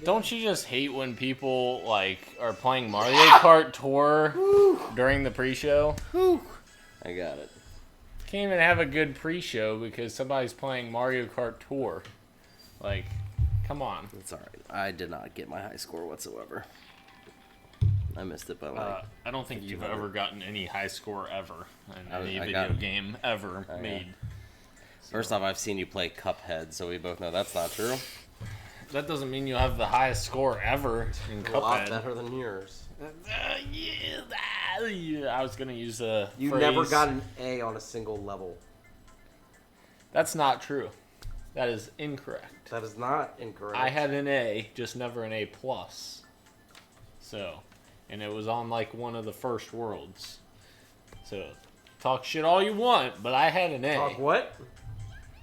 Don't you just hate when people are playing Mario Kart Tour during the pre-show? I got it. Can't even have a good pre-show because somebody's playing Mario Kart Tour. Come on. It's alright. I did not get my high score whatsoever. I missed it by I don't think you've ever gotten any high score ever in any video game ever made. First off, I've seen you play Cuphead, so we both know that's not true. That doesn't mean you have the highest score ever in Cuphead. A lot better than yours. I was going to use a You phrase. never got an A on a single level. That's not true. That is incorrect. That is not incorrect. I had an A, just never an A+. So, and it was on one of the first worlds. So, talk shit all you want, but I had an A. Talk what?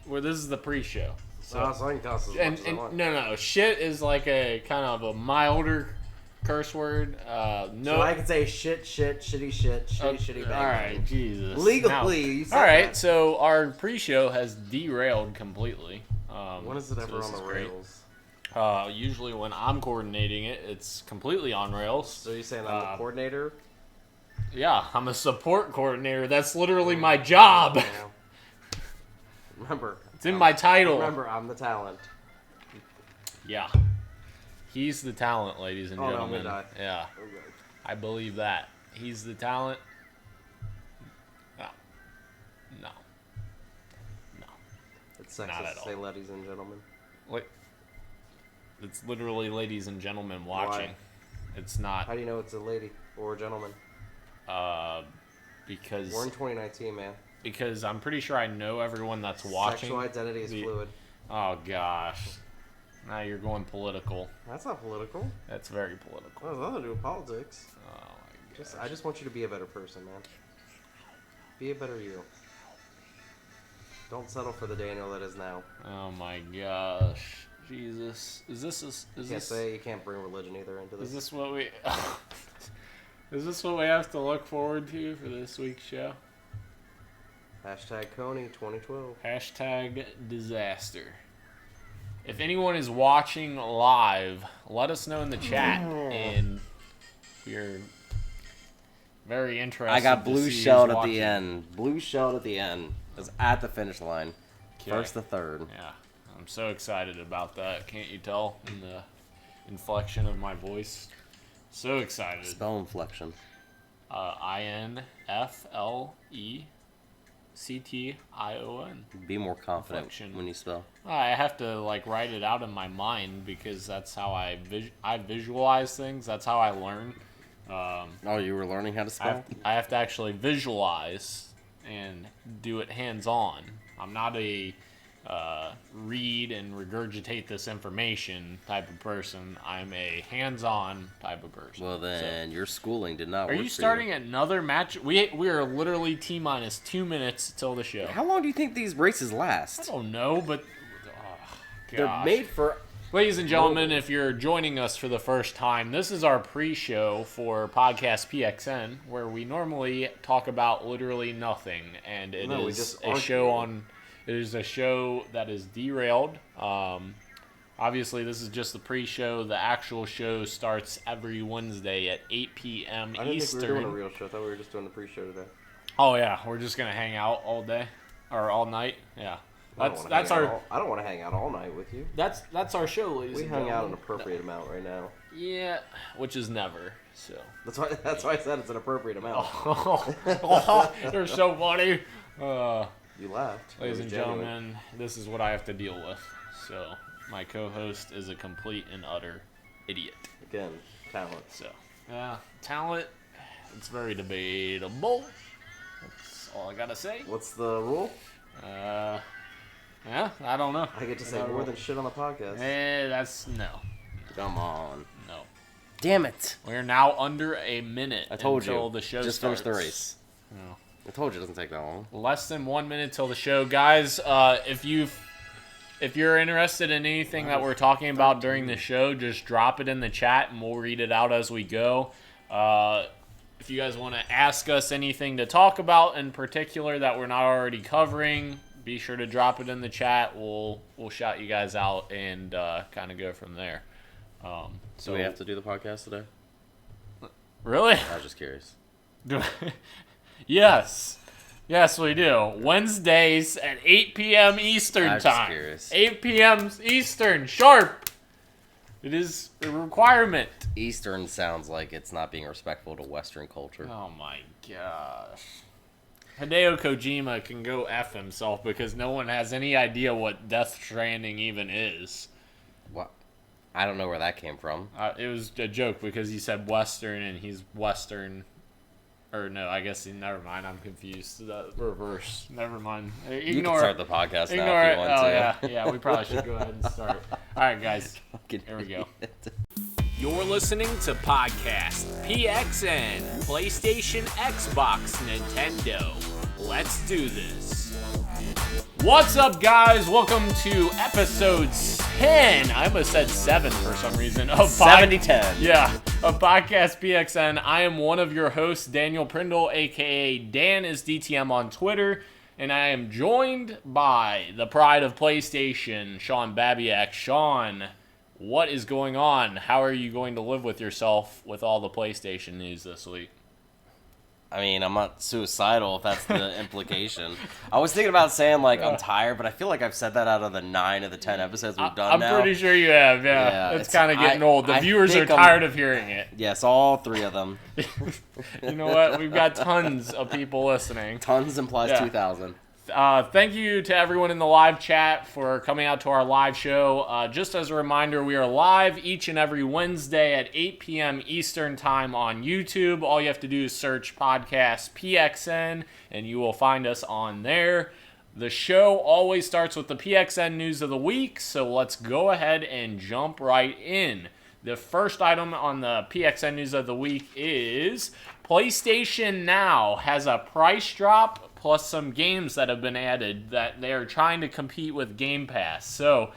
Well, this is the pre-show. So I can toss as much as I want. No. Shit is a kind of a milder curse word. No. So I can say shit, shitty, shitty, bang. All right, Jesus. Legally, all right, so our pre-show has derailed completely. When is it ever on the rails? Usually when I'm coordinating it, it's completely on rails. So you're saying I'm the coordinator? Yeah, I'm a support coordinator. That's literally my job. Yeah. Remember. It's in my title. Remember, I'm the talent. Yeah. He's the talent, ladies and gentlemen. No, yeah. Okay. I believe that. He's the talent. No. It's Not sexist at to say all. ladies and gentlemen. Wait. It's literally ladies and gentlemen watching. Why? It's not. How do you know it's a lady or a gentleman? Because We're in 2019, man. Because I'm pretty sure I know everyone that's watching. Sexual identity is fluid. Oh gosh. Now you're going political. That's not political. That's very political. What has nothing to do with politics? Oh my gosh. I just want you to be a better person, man. Be a better you. Don't settle for the Daniel that is now. Oh my gosh. Jesus. You can't bring religion either into this. Is this what we Is this what we have to look forward to for this week's show? Hashtag Coney 2012. Hashtag disaster. If anyone is watching live, let us know in the chat, and we're very interested. I got to blue see shelled who's at the watching. end. Blue shelled at the end. It was at the finish line. Okay. First to third. Yeah, I'm so excited about that. Can't you tell in the inflection of my voice? So excited. Spell inflection. INFLECTION. Be more confident Inflection. when you spell. I have to write it out in my mind because that's how I visualize things. That's how I learn. Oh, you were learning how to spell? I have to actually visualize and do it hands-on. I'm not a read and regurgitate this information type of person. I'm a hands-on type of person. Well, then your schooling did not work. Are you starting another match? We are literally T-minus 2 minutes till the show. How long do you think these races I last? don't know, but They're made for... Ladies and gentlemen, if you're joining us for the first time, this is our pre-show for Podcast PXN, where we normally talk about literally nothing, and it is a show that is derailed. Obviously, this is just the pre-show. The actual show starts every Wednesday at 8 p.m. I didn't Eastern. think we were doing a real show. I thought we were just doing the pre-show today. Oh yeah, we're just gonna hang out all day or all night. Yeah. I don't want to hang out all night with you. That's our show, ladies and gentlemen. We hung out an appropriate amount right now. Yeah, which is never. So that's why I said it's an appropriate amount. You're so funny. You laughed. Ladies and gentlemen, this is what I have to deal with. So my co-host is a complete and utter idiot. Again, talent. So talent. It's very debatable. That's all I gotta say. What's the rule? Yeah, I don't know. I get to say more than shit on the podcast. That's no. Come on. No. Damn it. We're now under a minute. I told until you. The show just starts. finish the race. No. I told you it doesn't take that long. Less than 1 minute till the show, guys. If you're interested in anything that we're talking about during the show, just drop it in the chat and we'll read it out as we go. If you guys want to ask us anything to talk about in particular that we're not already covering, be sure to drop it in the chat. We'll shout you guys out and kind of go from there. So we have to do the podcast today? Really? I was just curious. Yes. Yes, we do. Wednesdays at 8 p.m. Eastern time. Curious. 8 p.m. Eastern, sharp. It is a requirement. Eastern sounds like it's not being respectful to Western culture. Oh my gosh. Hideo Kojima can go F himself because no one has any idea what Death Stranding even is. What? I don't know where that came from. It was a joke because he said Western and he's Western. Or no, I guess never mind. I'm confused. Reverse. Never mind. Ignore you can start the podcast now ignore if it. you want to. Yeah. We probably should go ahead and start. All right, guys. Here we go. You're listening to Podcast PXN, PlayStation, Xbox, Nintendo. Let's do this. What's up, guys? Welcome to episode 10. I almost said 7 for some reason. Of 70-10. Yeah, of Podcast PXN. I am one of your hosts, Daniel Prindle, a.k.a. Dan is DTM on Twitter. And I am joined by the pride of PlayStation, Shawn Babiak. Shawn, what is going on? How are you going to live with yourself with all the PlayStation news this week? I mean, I'm not suicidal if that's the implication. I was thinking about saying, I'm tired, but I feel like I've said that out of the 9 of the 10 episodes we've done now. I'm pretty sure you have, yeah. It's kind of getting old. The viewers are tired of hearing it. Yes, all 3 of them. You know what? We've got tons of people listening. Tons implies 2,000. Thank you to everyone in the live chat for coming out to our live show. Just as a reminder, we are live each and every Wednesday at 8 p.m. Eastern Time on YouTube. All you have to do is search Podcast PXN, and you will find us on there. The show always starts with the PXN news of the week, so let's go ahead and jump right in. The first item on the PXN news of the week is PlayStation Now has a price drop plus some games that have been added that they are trying to compete with Game Pass. So,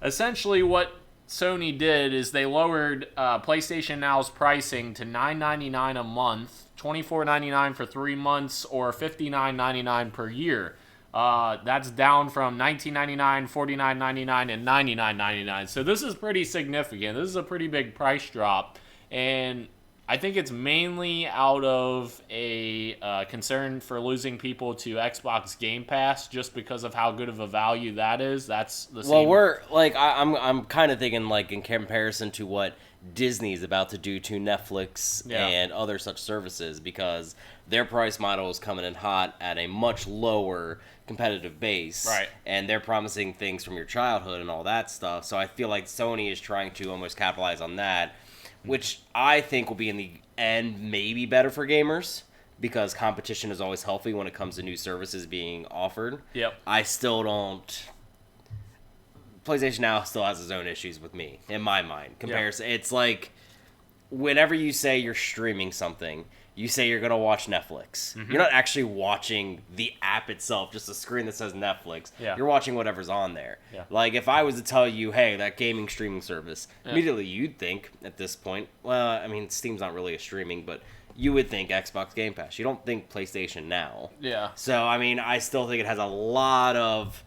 essentially what Sony did is they lowered PlayStation Now's pricing to $9.99 a month, $24.99 for 3 months, or $59.99 per year. That's down from $19.99, $49.99, and $99.99. So this is pretty significant. This is a pretty big price drop, and I think it's mainly out of a concern for losing people to Xbox Game Pass, just because of how good of a value that is. That's the same. Well, I'm kind of thinking in comparison to what Disney's about to do to Netflix and other such services, because their price model is coming in hot at a much lower competitive base, right? And they're promising things from your childhood and all that stuff. So I feel like Sony is trying to almost capitalize on that, which I think will be in the end maybe better for gamers, because competition is always healthy when it comes to new services being offered. Yep. I still don't. PlayStation Now still has its own issues with me, in my mind. Comparison, It's like whenever you say you're streaming something, you say you're going to watch Netflix. Mm-hmm. You're not actually watching the app itself, just a screen that says Netflix. Yeah. You're watching whatever's on there. Yeah. Like, if I was to tell you, hey, that gaming streaming service, immediately you'd think, at this point, well, I mean, Steam's not really a streaming, but you would think Xbox Game Pass. You don't think PlayStation Now. Yeah. So, I mean, I still think it has a lot of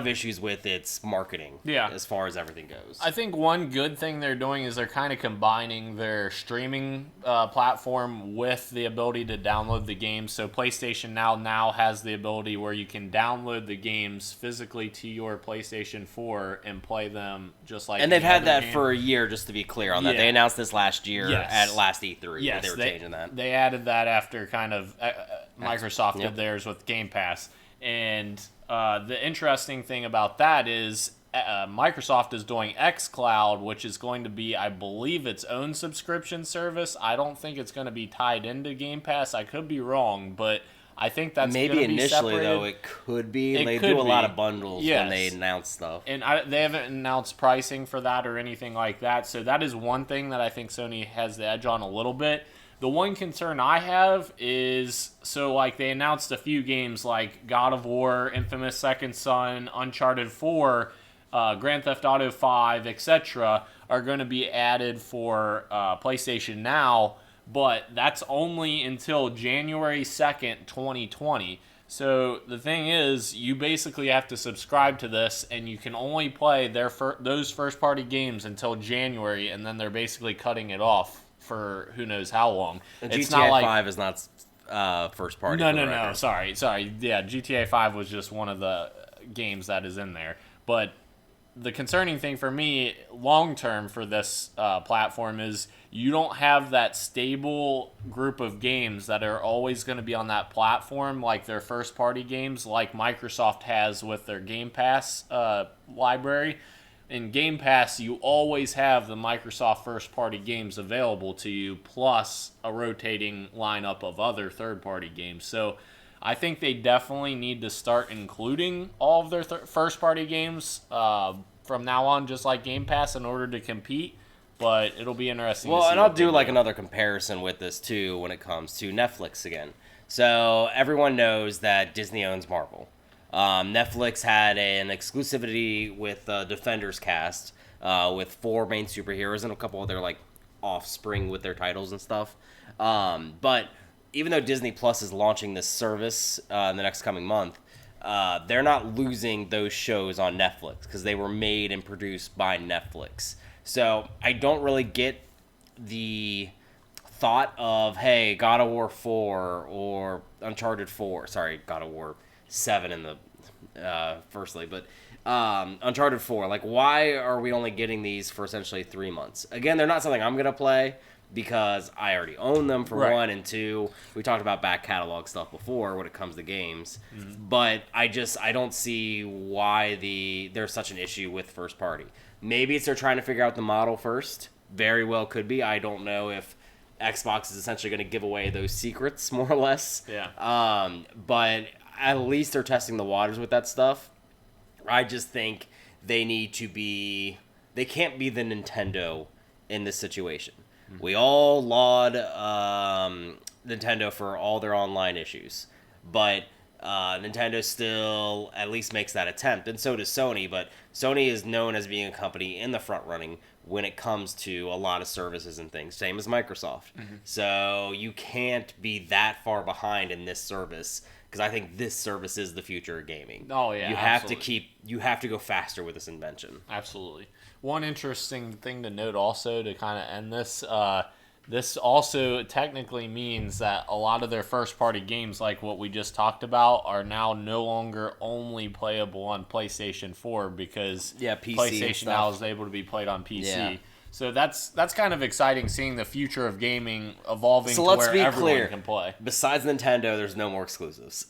issues with its marketing as far as everything goes. I think one good thing they're doing is they're kind of combining their streaming platform with the ability to download the games. So PlayStation Now has the ability where you can download the games physically to your PlayStation 4 and play them just like. And they've had that for a year, just to be clear on that. They announced this last year at last E3. Yes, they were changing that. They added that after kind of Microsoft did theirs with Game Pass. And the interesting thing about that is Microsoft is doing xCloud, which is going to be, I believe, its own subscription service. I don't think it's going to be tied into Game Pass. I could be wrong, but I think that's maybe going to be initially, separated. though, it could be. They do a lot of bundles when they announce stuff. And they haven't announced pricing for that or anything like that. So that is one thing that I think Sony has the edge on a little bit. The one concern I have is, they announced a few games like God of War, Infamous Second Son, Uncharted 4, Grand Theft Auto 5, etc. are going to be added for PlayStation Now, but that's only until January 2nd, 2020. So the thing is, you basically have to subscribe to this, and you can only play those first-party games until January, and then they're basically cutting it off for who knows how long. It's GTA 5 is not first party. No. Sorry. Yeah, GTA 5 was just one of the games that is in there. But the concerning thing for me, long term for this platform, is you don't have that stable group of games that are always going to be on that platform, like their first party games, like Microsoft has with their Game Pass library. In Game Pass, you always have the Microsoft first-party games available to you, plus a rotating lineup of other third-party games. So I think they definitely need to start including all of their first-party games from now on, just like Game Pass, in order to compete. But it'll be interesting to see. Well, and I'll do like another comparison with this, too, when it comes to Netflix again. So everyone knows that Disney owns Marvel. Netflix had an exclusivity with Defenders cast with 4 main superheroes and a couple other like offspring with their titles and stuff. But even though Disney Plus is launching this service in the next coming month, they're not losing those shows on Netflix because they were made and produced by Netflix. So I don't really get the thought of, hey, God of War 4 or Uncharted 4. Sorry, God of War 7 in the firstly, but Uncharted 4, like, why are we only getting these for essentially 3 months? Again, they're not something I'm gonna play because I already own them for one, and two, we talked about back catalog stuff before when it comes to games, but I don't see why there's such an issue with first party. Maybe it's they're trying to figure out the model first. Very well could be. I don't know if Xbox is essentially going to give away those secrets, more or less. Yeah. But at least they're testing the waters with that stuff. I just think they can't be the Nintendo in this situation. Mm-hmm. We all laud Nintendo for all their online issues, but Nintendo still at least makes that attempt, and so does Sony, but Sony is known as being a company in the front running when it comes to a lot of services and things, same as Microsoft. Mm-hmm. So you can't be that far behind in this service, because I think this service is the future of gaming. Oh yeah, you have to go faster with this invention. Absolutely. One interesting thing to note also to kind of end this, this also technically means that a lot of their first-party games, like what we just talked about, are now no longer only playable on PlayStation 4 because PlayStation now is able to be played on PC. Yeah. So that's kind of exciting, seeing the future of gaming evolving to where everyone can play. Besides Nintendo, there's no more exclusives.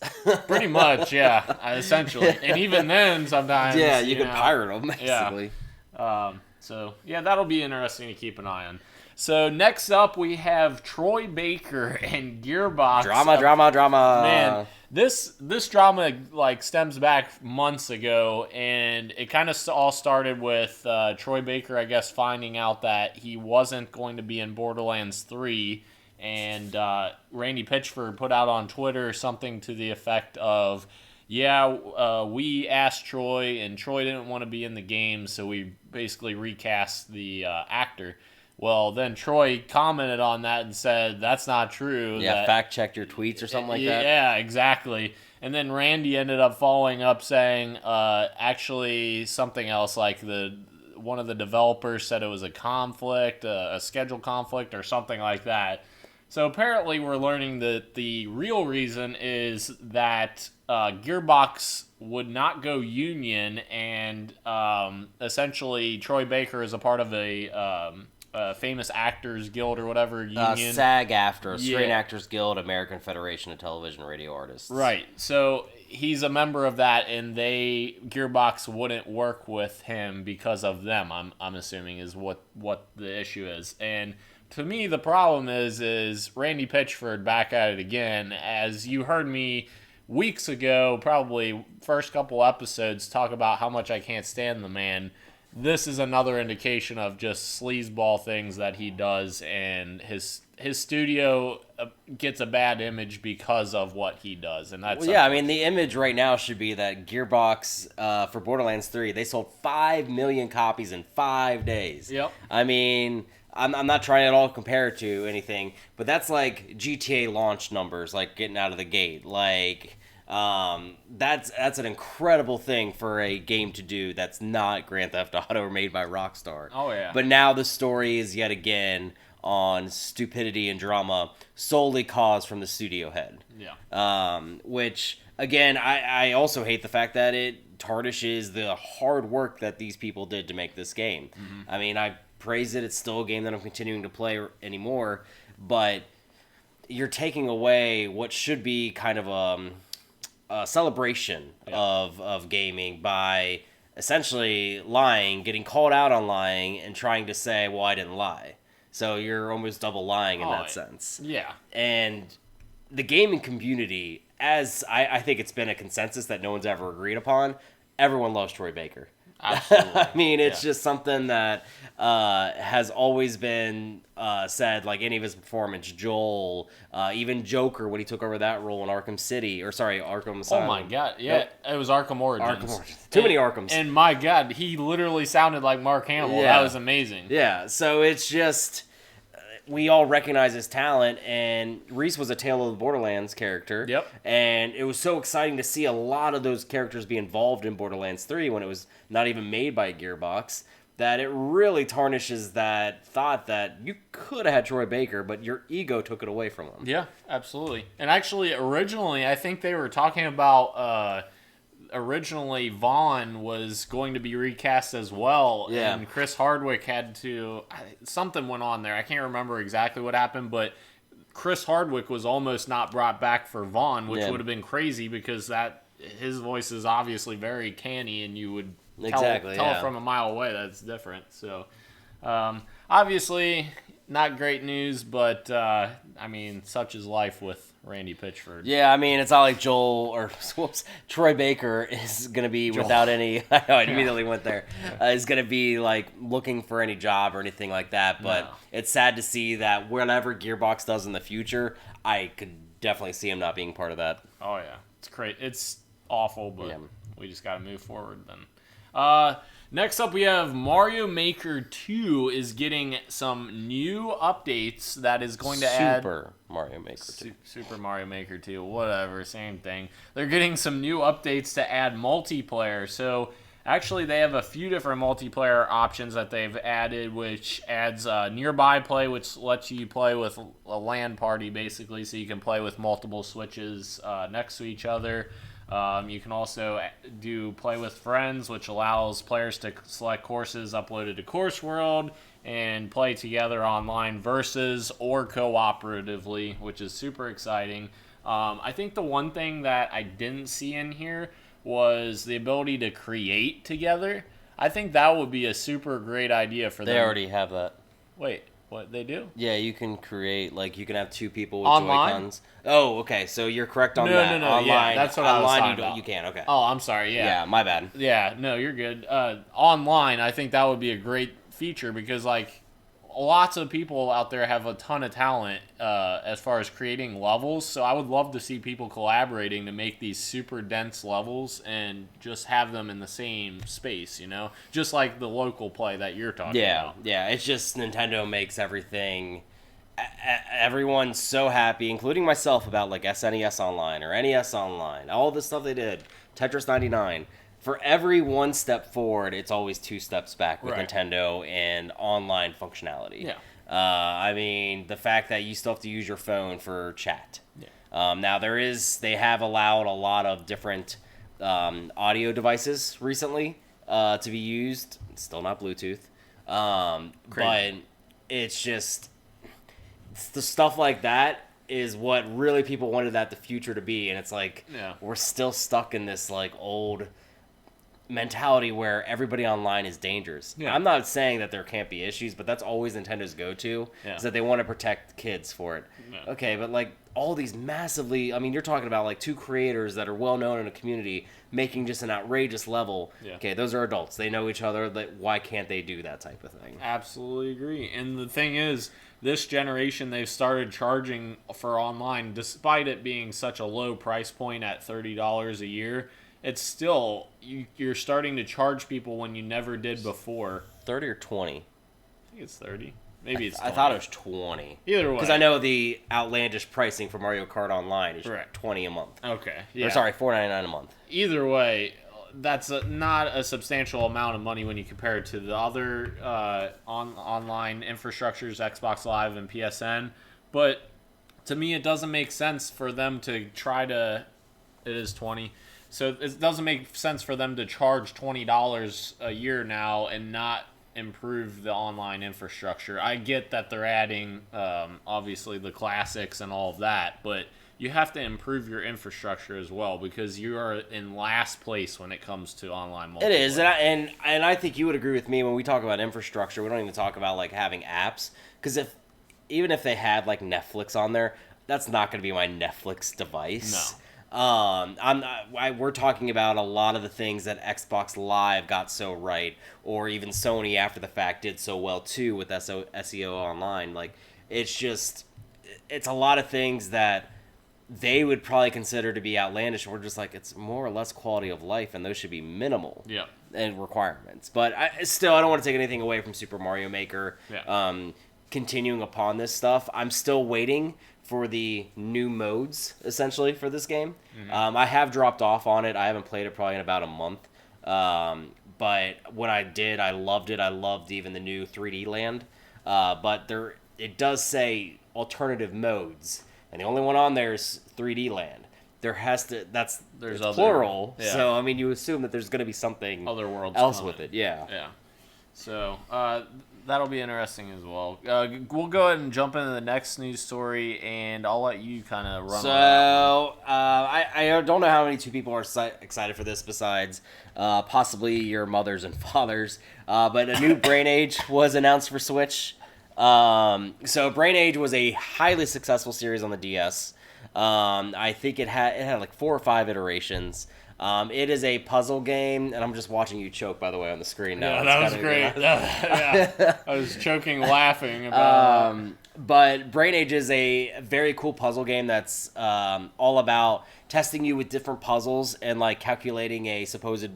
Pretty much, yeah, essentially. And even then, sometimes... Yeah, you can pirate them, basically. Yeah. So, yeah, that'll be interesting to keep an eye on. So next up, we have Troy Baker and Gearbox. Drama. Man, this drama like stems back months ago, and it kind of all started with Troy Baker, I guess, finding out that he wasn't going to be in Borderlands 3, and Randy Pitchford put out on Twitter something to the effect of, we asked Troy, and Troy didn't want to be in the game, so we basically recast the actor. Well, then Troy commented on that and said, that's not true. Yeah, fact-checked your tweets or something like that. Yeah, exactly. And then Randy ended up following up saying, actually, something else, like one of the developers said it was a conflict, a schedule conflict or something like that. So apparently we're learning that the real reason is that Gearbox would not go union, and essentially Troy Baker is a part of a Famous Actors Guild or whatever union. SAG-AFTRA, Screen Actors Guild, American Federation of Television and Radio Artists. Right. So he's a member of that, and Gearbox wouldn't work with him because of them. I'm assuming is what the issue is. And to me, the problem is Randy Pitchford back at it again. As you heard me weeks ago, probably first couple episodes, talk about how much I can't stand the man. This is another indication of just sleazeball things that he does, and his studio gets a bad image because of what he does, and that's I mean, the image right now should be that Gearbox for Borderlands 3, they sold 5 million copies in 5 days. Yep. I mean, I'm not trying at all to compare it to anything, but that's like GTA launch numbers, like getting out of the gate, like That's an incredible thing for a game to do that's not Grand Theft Auto or made by Rockstar. Oh, yeah. But now the story is yet again on stupidity and drama solely caused from the studio head. Yeah. Which, again, I also hate the fact that it tarnishes the hard work that these people did to make this game. Mm-hmm. I mean, I praise it. It's still a game that I'm continuing to play anymore, but you're taking away what should be kind of a celebration of gaming by essentially lying, getting called out on lying, and trying to say, well, I didn't lie. So you're almost double lying in that sense. Yeah. And the gaming community, as I think it's been a consensus that no one's ever agreed upon, everyone loves Troy Baker. Absolutely. I mean, it's just something that has always been said, like any of his performance. Joel, even Joker, when he took over that role in Arkham Asylum. Oh my god, yeah, It was Arkham Origins. Too many Arkhams. And my god, he literally sounded like Mark Hamill. Yeah. That was amazing. Yeah, so it's just... we all recognize his talent, and Reese was a Tale of the Borderlands character. Yep. And it was so exciting to see a lot of those characters be involved in Borderlands 3 when it was not even made by Gearbox, that it really tarnishes that thought that you could have had Troy Baker, but your ego took it away from him. Yeah, absolutely. And actually, originally, I think they were talking about... originally Vaughn was going to be recast as well, and Chris Hardwick had to... something went on there. I can't remember exactly what happened, but Chris Hardwick was almost not brought back for Vaughn, which would have been crazy because his voice is obviously very canny, and you would tell from a mile away that it's different. So, obviously, not great news, but, I mean, such is life with Randy Pitchford. Yeah, I mean, it's not like Troy Baker is going to be without any... I know, I immediately went there. Is going to be, like, looking for any job or anything like that, but it's sad to see that whatever Gearbox does in the future, I could definitely see him not being part of that. Oh, yeah. It's great. It's awful, but we just got to move forward then. Next up, we have Mario Maker 2 is getting some new updates that is going to add... Super Mario Maker 2. Super Mario Maker 2, whatever, same thing. They're getting some new updates to add multiplayer. So, actually, they have a few different multiplayer options that they've added, which adds nearby play, which lets you play with a LAN party, basically, so you can play with multiple Switches next to each other. You can also do play with friends, which allows players to select courses uploaded to Course World and play together online versus or cooperatively, which is super exciting. I think the one thing that I didn't see in here was the ability to create together. I think that would be a super great idea for them. They already have that. Wait. What, they do? Yeah, you can create, like, you can have two people with online? Joy-Cons. Oh, okay, so you're correct on that. No, online, yeah, that's what I was talking about. You can, okay. Oh, I'm sorry, yeah. Yeah, my bad. Yeah, no, you're good. Online, I think that would be a great feature because, like, lots of people out there have a ton of talent as far as creating levels, so I would love to see people collaborating to make these super dense levels and just have them in the same space, you know? Just like the local play that you're talking about. Yeah, it's just Nintendo makes everything... everyone's so happy, including myself, about, like, SNES Online or NES Online, all the stuff they did, Tetris 99... For every one step forward, it's always two steps back with Nintendo and online functionality. Yeah. I mean, the fact that you still have to use your phone for chat. Yeah. Now, they have allowed a lot of different audio devices recently to be used. It's still not Bluetooth. But it's just... the stuff like that is what really people wanted the future to be. And it's like, we're still stuck in this, like, old... mentality where everybody online is dangerous. Yeah. I'm not saying that there can't be issues, but that's always Nintendo's go-to, is that they want to protect kids for it. Yeah. Okay, but like all these massively, I mean, you're talking about like two creators that are well-known in a community making just an outrageous level. Yeah. Okay, those are adults. They know each other. Why can't they do that type of thing? Absolutely agree. And the thing is, this generation, they've started charging for online, despite it being such a low price point at $30 a year. It's still, you're starting to charge people when you never did before. 30 or 20? I think it's 30. Maybe it's 20. I thought it was 20. Either way. Because I know the outlandish pricing for Mario Kart Online is Correct. $20 a month. Okay. Yeah. Or sorry, $4.99 a month. Either way, that's not a substantial amount of money when you compare it to the other online infrastructures, Xbox Live and PSN. But to me, it doesn't make sense for them to try to... It is 20. So it doesn't make sense for them to charge $20 a year now and not improve the online infrastructure. I get that they're adding, obviously, the classics and all of that, but you have to improve your infrastructure as well because you are in last place when it comes to online multiplayer. It is, and I think you would agree with me when we talk about infrastructure. We don't even talk about like having apps because even if they had like Netflix on there, that's not going to be my Netflix device. No. We're talking about a lot of the things that Xbox Live got so right, or even Sony after the fact did so well too with SEO Online. Like it's a lot of things that they would probably consider to be outlandish. We're just like, it's more or less quality of life, and those should be minimal and requirements. But I don't want to take anything away from Super Mario Maker. Continuing upon this stuff, I'm still waiting for the new modes, essentially, for this game. Mm-hmm. I have dropped off on it. I haven't played it probably in about a month. But when I did, I loved it. I loved even the new 3D land. But it does say alternative modes. And the only one on there is 3D land. There's plural. Yeah. So, I mean, you assume that there's going to be something other worlds else with it. Yeah. Yeah. So, that'll be interesting as well. We'll go ahead and jump into the next news story, and I'll let you kind of run. So, I don't know how many two people are excited for this besides possibly your mothers and fathers. But a new Brain Age was announced for Switch. So Brain Age was a highly successful series on the DS. I think it had like 4 or 5 iterations. It is a puzzle game, and I'm just watching you choke, by the way, on the screen now. Yeah, that was great. Yeah, I was choking laughing about But Brain Age is a very cool puzzle game that's all about testing you with different puzzles and like calculating a supposed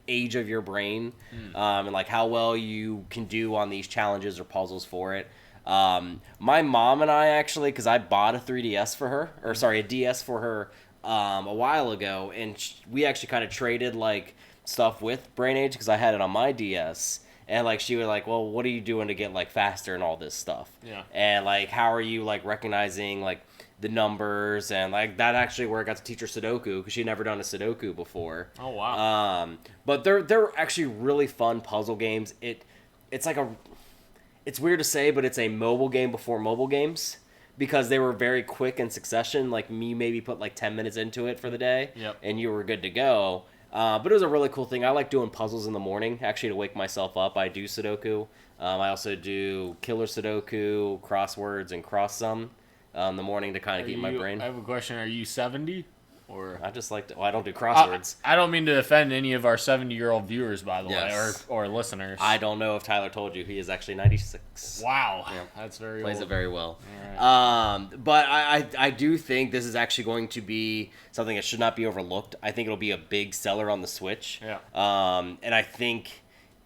age of your brain and like how well you can do on these challenges or puzzles for it. My mom and I actually, because I bought a 3DS for her, or sorry, a DS for her a while ago, and we actually kind of traded like stuff with Brain Age because I had it on my DS, and like she was like, well, what are you doing to get like faster and all this stuff? Yeah. And like how are you like recognizing like the numbers, and like that actually where I got to teach her Sudoku because she'd never done a Sudoku before. Oh wow. But they're actually really fun puzzle games. It's weird to say, but it's a mobile game before mobile games because they were very quick in succession. Like me maybe put like 10 minutes into it for the day and you were good to go. But it was a really cool thing. I like doing puzzles in the morning actually to wake myself up. I do Sudoku. I also do killer Sudoku, crosswords, and cross sum. In the morning to kind of keep my brain. I have a question. Are you 70? Or I just like to... Well, I don't do crosswords. I don't mean to offend any of our 70-year-old viewers, by the way, or listeners. I don't know if Tyler told you. He is actually 96. Wow. Yeah. That's very Plays old. it very well. Right. But I do think this is actually going to be something that should not be overlooked. I think it'll be a big seller on the Switch. Yeah. And I think...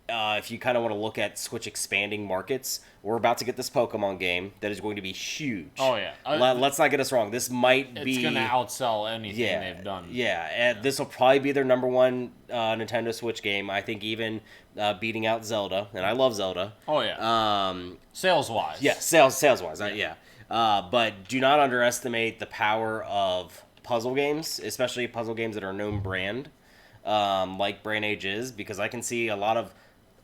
if you kind of want to look at Switch expanding markets, we're about to get this Pokemon game that is going to be huge. Oh, yeah. Let's not get us wrong. This might be... It's going to outsell anything they've done. Yeah, and this will probably be their number one Nintendo Switch game. I think even beating out Zelda, and I love Zelda. Oh, yeah. Sales-wise. Yeah, sales-wise, yeah. But do not underestimate the power of puzzle games, especially puzzle games that are known brand, like Brain Age is, because I can see a lot of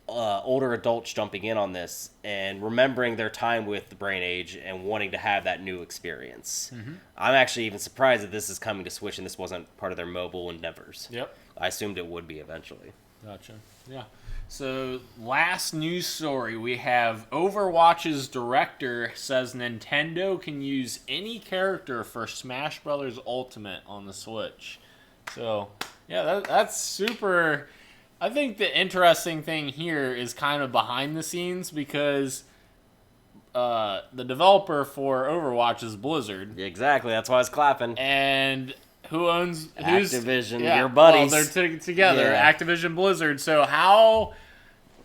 older adults jumping in on this and remembering their time with the Brain Age and wanting to have that new experience. Mm-hmm. I'm actually even surprised that this is coming to Switch and this wasn't part of their mobile endeavors. Yep. I assumed it would be eventually. Gotcha. Yeah. So, last news story, we have Overwatch's director says Nintendo can use any character for Smash Bros. Ultimate on the Switch. So, yeah, that's super... I think the interesting thing here is kind of behind the scenes because the developer for Overwatch is Blizzard. Exactly, that's why I was clapping. And who owns... Activision, your buddies. Well, they're together, Activision Blizzard. So how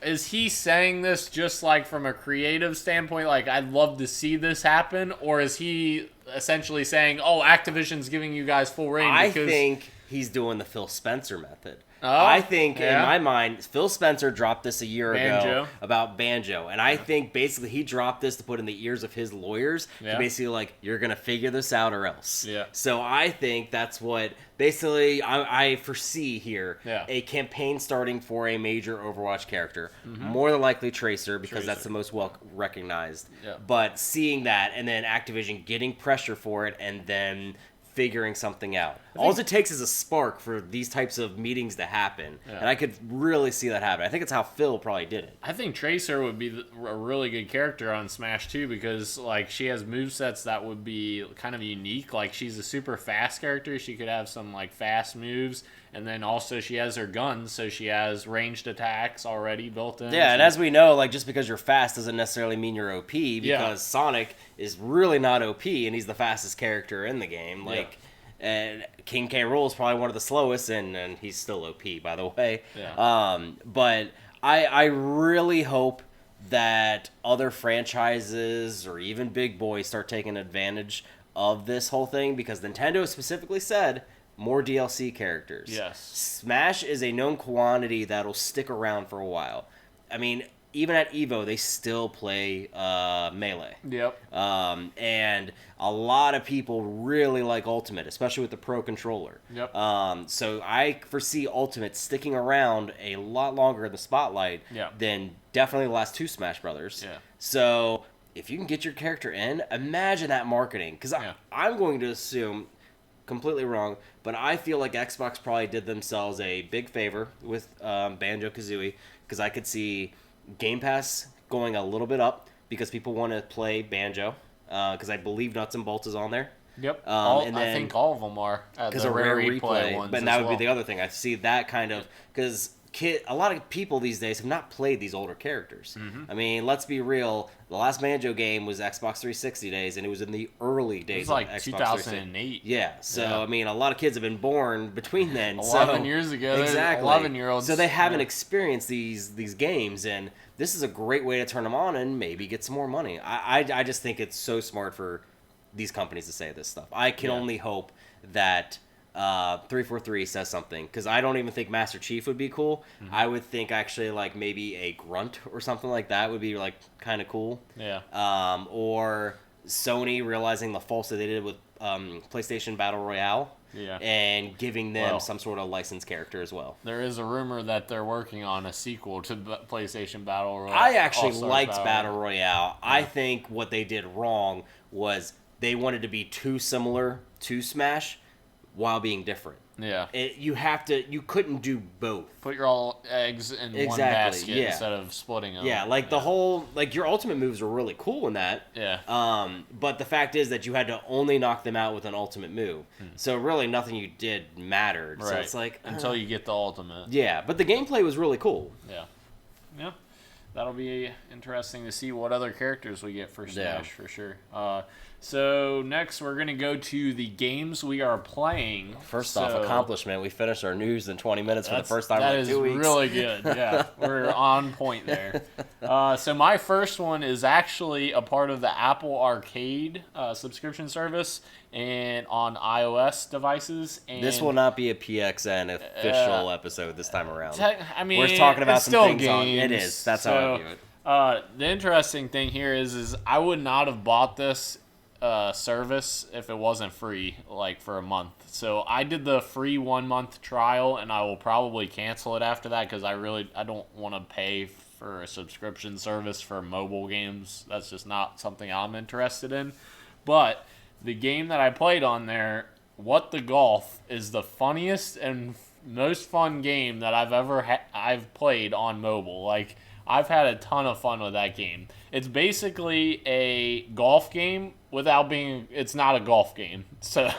is he saying this just like from a creative standpoint, like I'd love to see this happen, or is he essentially saying, "Oh, Activision's giving you guys full reign"? I think he's doing the Phil Spencer method. Oh, I think, in my mind, Phil Spencer dropped this a year ago about Banjo. And I think, basically, he dropped this to put in the ears of his lawyers to basically, like, you're going to figure this out or else. Yeah. So I think that's what, basically, I foresee here. Yeah. A campaign starting for a major Overwatch character. More than likely Tracer, because that's the most well-recognized. Yeah. But seeing that, and then Activision getting pressure for it, and then figuring something out. All it takes is a spark for these types of meetings to happen, and I could really see that happen. I think it's how Phil probably did it. I think Tracer would be a really good character on Smash too, because like she has movesets that would be kind of unique. Like she's a super fast character. She could have some like fast moves, and then also she has her guns, so she has ranged attacks already built in. Yeah, and as we know, like just because you're fast doesn't necessarily mean you're OP, because Sonic is really not OP, and he's the fastest character in the game. Like, and King K. Rool is probably one of the slowest, and he's still OP, by the way. Yeah. But I really hope that other franchises or even big boys start taking advantage of this whole thing, because Nintendo specifically said more DLC characters. Yes. Smash is a known quantity that'll stick around for a while. I mean, even at EVO, they still play Melee. Yep. And a lot of people really like Ultimate, especially with the Pro Controller. Yep. So I foresee Ultimate sticking around a lot longer in the spotlight than definitely the last two Smash Brothers. Yeah. So if you can get your character in, imagine that marketing. Because I'm going to assume, completely wrong, but I feel like Xbox probably did themselves a big favor with Banjo-Kazooie, because I could see Game Pass going a little bit up because people want to play Banjo, because I believe Nuts and Bolts is on there. Yep. And then, I think all of them are. Because a rare replay ones, but that would be the other thing. I see that kind of, because a lot of people these days have not played these older characters. I mean, let's be real. The last Banjo game was Xbox 360 days, and it was in the early days of Xbox 2008. Yeah, so I mean, a lot of kids have been born between then. 11 years ago, exactly. 11-year-olds. So they haven't experienced these games, and this is a great way to turn them on and maybe get some more money. I just think it's so smart for these companies to say this stuff. I can only hope that 343 says something, because I don't even think Master Chief would be cool. I would think actually like maybe a Grunt or something like that would be like kind of cool. Yeah. Or Sony realizing the faults that they did with PlayStation Battle Royale. Yeah. And giving them some sort of licensed character as well. There is a rumor that they're working on a sequel to PlayStation Battle Royale. I actually liked Battle Royale. I think what they did wrong was they wanted to be too similar to Smash while being different. Yeah. You couldn't do both. Put your all eggs in one basket instead of splitting them. Yeah, like the whole, like your ultimate moves are really cool in that. Yeah. But the fact is that you had to only knock them out with an ultimate move. So really nothing you did mattered. Right. So it's like until you get the ultimate. Yeah, but the gameplay was really cool. Yeah. Yeah. That'll be interesting to see what other characters we get for Smash for sure. So next we're going to go to the games we are playing. First off, accomplishment. We finished our news in 20 minutes for the first time in 2 weeks. That is really good. Yeah, we're on point there. So my first one is actually a part of the Apple Arcade subscription service and on iOS devices. And this will not be a PXN official episode this time around. I mean, we're talking about some things games, on. It is. That's how I view it. The interesting thing here is I would not have bought this service if it wasn't free, like for a month. So I did the free 1 month trial, and I will probably cancel it after that, because I don't want to pay for a subscription service for mobile games. That's just not something I'm interested in. But the game that I played on there, What the Golf, is the funniest and most fun game that I've played on mobile. Like, I've had a ton of fun with that game. It's basically a golf game without being... It's not a golf game. So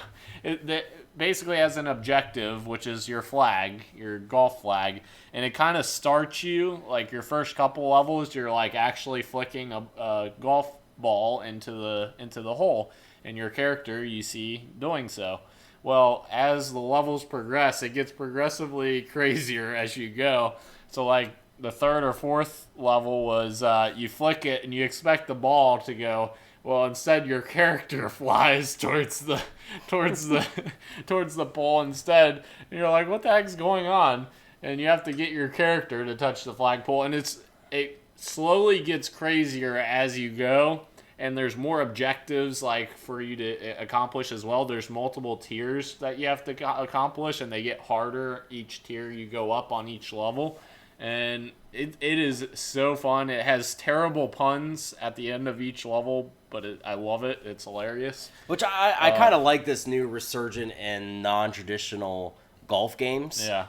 it basically has an objective, which is your flag, your golf flag, and it kind of starts you, like your first couple levels, you're like actually flicking a golf ball into the hole, and your character you see doing so. Well, as the levels progress, it gets progressively crazier as you go. So like the third or fourth level was you flick it and you expect the ball to go. Well, instead your character flies towards the pole instead. And you're like, what the heck's going on? And you have to get your character to touch the flagpole, and it slowly gets crazier as you go. And there's more objectives like for you to accomplish as well. There's multiple tiers that you have to accomplish, and they get harder each tier you go up on each level. And it is so fun. It has terrible puns at the end of each level, but I love it. It's hilarious. Which I kind of like this new resurgent and non-traditional golf games. Yeah.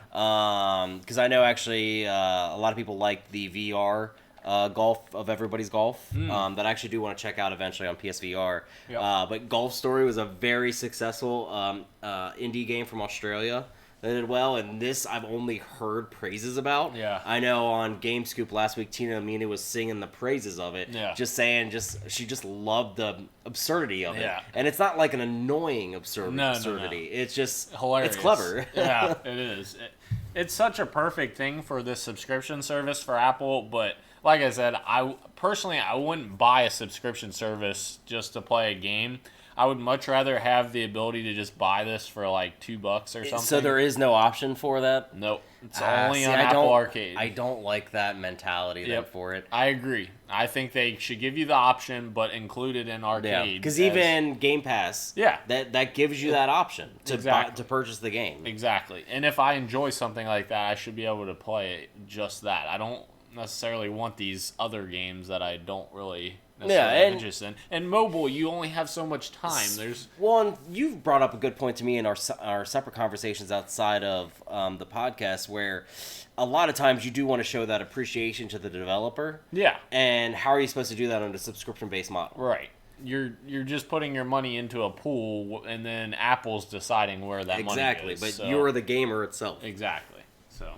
Because I know actually a lot of people like the VR golf of Everybody's Golf that I actually do want to check out eventually on PSVR. Yep. But Golf Story was a very successful indie game from Australia that did well, and this I've only heard praises about. Yeah. I know on GameScoop last week, Tina Amina was singing the praises of it. Yeah. Just saying, she just loved the absurdity of it. Yeah. And it's not like an annoying absurdity. No. It's just Hilarious. It's clever. Yeah, it is. It's such a perfect thing for this subscription service for Apple, but like I said, I wouldn't buy a subscription service just to play a game. I would much rather have the ability to just buy this for like $2 or something. So there is no option for that? Nope. It's only on I Apple Arcade. I don't like that mentality then for it. I agree. I think they should give you the option, but include it in Arcade. Because even Game Pass, that gives you that option to purchase the game. Exactly. And if I enjoy something like that, I should be able to play just that. I don't necessarily want these other games that I don't really necessarily have interest in. And mobile, you only have so much time. You've brought up a good point to me in our separate conversations outside of the podcast, where a lot of times you do want to show that appreciation to the developer. Yeah. And how are you supposed to do that on a subscription-based model? Right. You're just putting your money into a pool, and then Apple's deciding where that money is. But you're the gamer itself. Exactly. So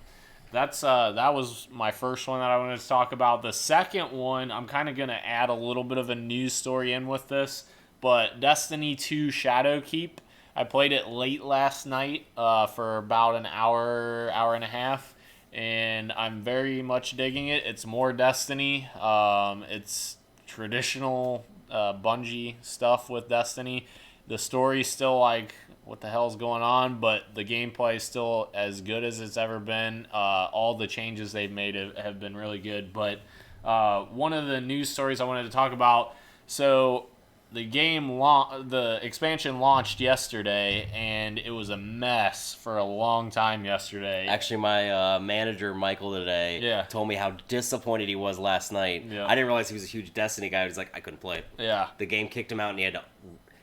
that was my first one that I wanted to talk about. The second one, I'm kind of going to add a little bit of a news story in with this, but Destiny 2 Shadowkeep. I played it late last night for about an hour and a half, and I'm very much digging it. It's more Destiny. It's traditional Bungie stuff with Destiny. The story's still like, what the hell's going on, but the gameplay is still as good as it's ever been. All the changes they've made have been really good. But one of the news stories I wanted to talk about, so the the expansion launched yesterday, and it was a mess for a long time yesterday. Actually, my manager, Michael, today told me how disappointed he was last night. Yeah. I didn't realize he was a huge Destiny guy. He was like, I couldn't play it. Yeah. The game kicked him out, and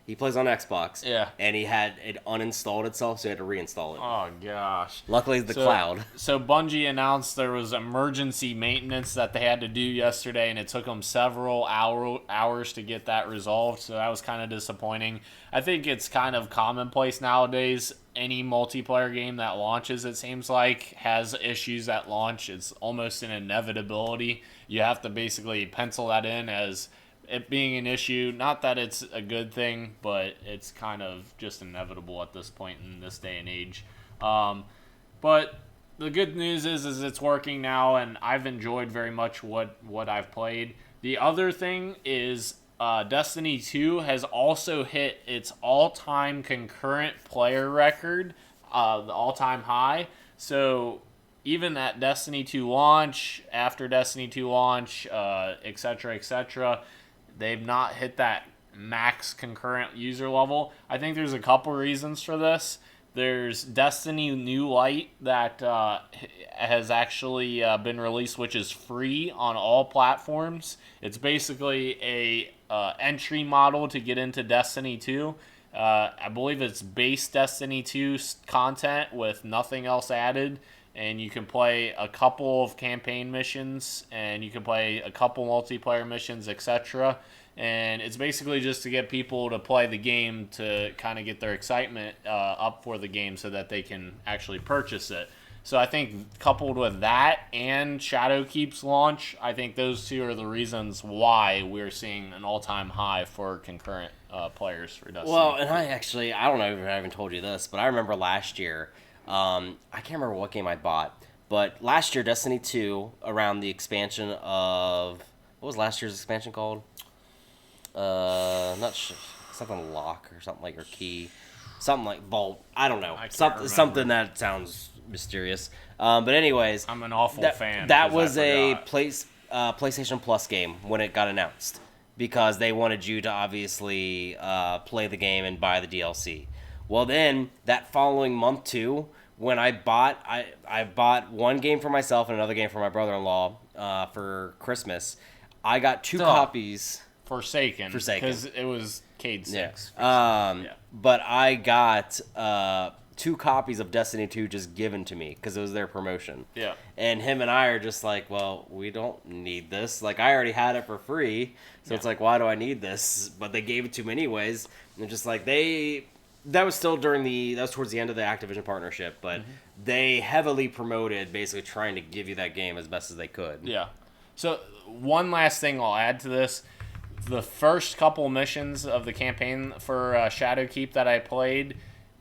he plays on Xbox. Yeah. And he had it uninstalled itself, so he had to reinstall it. Oh, gosh. Luckily, the cloud. So Bungie announced there was emergency maintenance that they had to do yesterday, and it took them several hours to get that resolved, so that was kind of disappointing. I think it's kind of commonplace nowadays. Any multiplayer game that launches, it seems like, has issues at launch. It's almost an inevitability. You have to basically pencil that in as it being an issue. Not that it's a good thing, but it's kind of just inevitable at this point in this day and age. But the good news is it's working now, and I've enjoyed very much what I've played. The other thing is Destiny 2 has also hit its all-time concurrent player record, the all-time high. So even at Destiny 2 launch, after Destiny 2 launch, etc., they've not hit that max concurrent user level. I think there's a couple reasons for this. There's Destiny New Light that has actually been released, which is free on all platforms. It's basically a entry model to get into Destiny 2. I believe it's base Destiny 2 content with nothing else added. And you can play a couple of campaign missions, and you can play a couple multiplayer missions, etc. And it's basically just to get people to play the game to kind of get their excitement up for the game so that they can actually purchase it. So I think coupled with that and Shadowkeep's launch, I think those two are the reasons why we're seeing an all-time high for concurrent players for Destiny. Well, and I don't know if I haven't told you this, but I remember last year, I can't remember what game I bought, But last year, Destiny 2, around the expansion of... What was last year's expansion called? Not sure. Something lock or something like, or key. Something like vault. I don't know. Something that sounds mysterious. But anyways... I'm an awful fan. That was a PlayStation Plus game when it got announced. Because they wanted you to obviously play the game and buy the DLC. Well then, that following month too... When I bought one game for myself and another game for my brother-in-law for Christmas. I got 2 copies. Forsaken. Because it was Cade 6. Yeah. But I got 2 copies of Destiny 2 just given to me because it was their promotion. Yeah. And him and I are just like, well, we don't need this. Like, I already had it for free. So it's like, why do I need this? But they gave it to me anyways. And just like, That was still towards the end of the Activision partnership, but they heavily promoted basically trying to give you that game as best as they could. Yeah. So one last thing I'll add to this. The first couple missions of the campaign for Shadowkeep that I played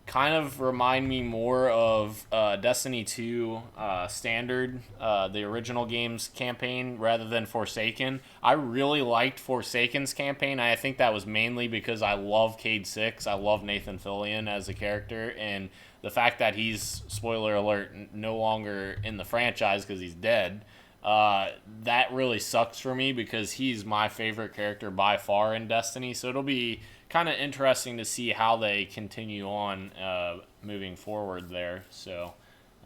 kind of remind me more of Destiny 2 Standard, the original game's campaign, rather than Forsaken. I really liked Forsaken's campaign. I think that was mainly because I love Cade 6. I love Nathan Fillion as a character, and the fact that he's, spoiler alert, no longer in the franchise because he's dead, that really sucks for me because he's my favorite character by far in Destiny. So it'll be kind of interesting to see how they continue on moving forward there. So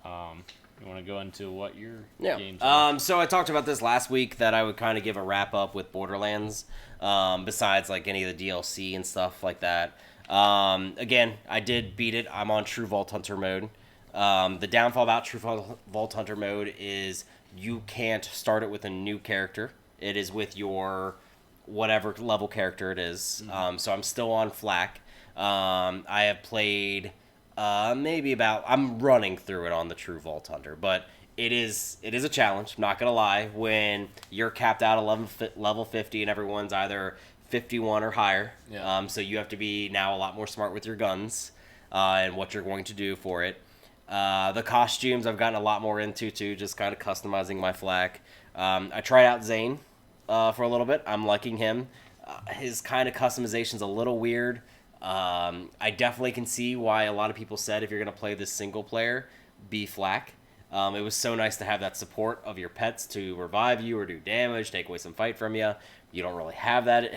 you want to go into what your games are? So I talked about this last week that I would kind of give a wrap up with Borderlands besides like any of the DLC and stuff like that. Again, I did beat it. I'm on True Vault Hunter mode. The downfall about True Vault Hunter mode is you can't start it with a new character. It is with your whatever level character it is. So I'm still on Flak. I have played I'm running through it on the True Vault Hunter, but it is a challenge, I'm not going to lie, when you're capped out at level 50 and everyone's either 51 or higher. Yeah. So you have to be now a lot more smart with your guns and what you're going to do for it. The costumes I've gotten a lot more into too, just kind of customizing my Flak. I tried out Zane for a little bit. I'm liking him. His kind of customization's a little weird. I definitely can see why a lot of people said if you're going to play this single player, be Flak. It was so nice to have that support of your pets to revive you or do damage, take away some fight from you. You don't really have that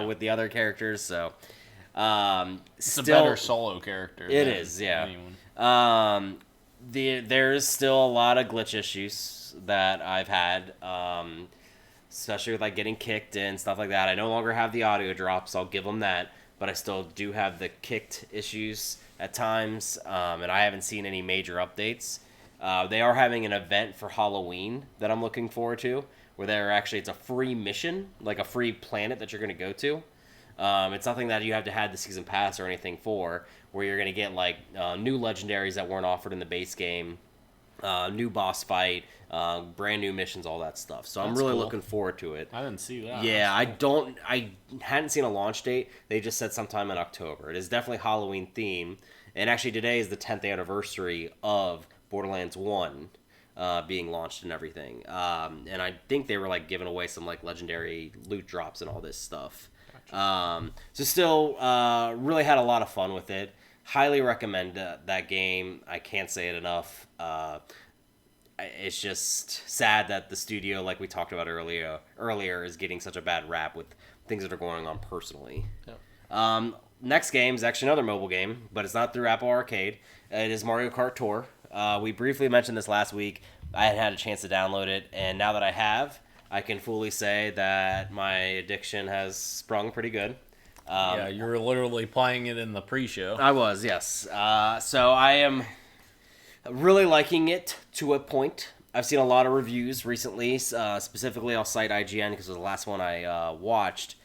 with the other characters, so... it's a better solo character. It is, yeah. There's still a lot of glitch issues that I've had, especially with like getting kicked and stuff like that. I no longer have the audio drops, I'll give them that, but I still do have the kicked issues at times, and I haven't seen any major updates. They are having an event for Halloween that I'm looking forward to, where it's a free mission, like a free planet that you're going to go to. It's nothing that you have to have the season pass or anything for, where you're going to get like new legendaries that weren't offered in the base game, new boss fight, brand new missions, all that stuff. So I'm really looking forward to it. I didn't see that. Yeah, I hadn't seen a launch date. They just said sometime in October. It is definitely Halloween theme, and actually today is the 10th anniversary of Borderlands 1 being launched and everything. And I think they were like giving away some like legendary loot drops and all this stuff. So still really had a lot of fun with it. Highly recommend that game. I can't say it enough. It's just sad that the studio, like we talked about earlier, is getting such a bad rap with things that are going on personally. Yep. Next game is actually another mobile game, but it's not through Apple Arcade. It is Mario Kart Tour. We briefly mentioned this last week. I had a chance to download it, and now that I have, I can fully say that my addiction has sprung pretty good. Yeah, you were literally playing it in the pre-show. I was, yes. So I am really liking it to a point. I've seen a lot of reviews recently. Specifically, I'll cite IGN because it was the last one I watched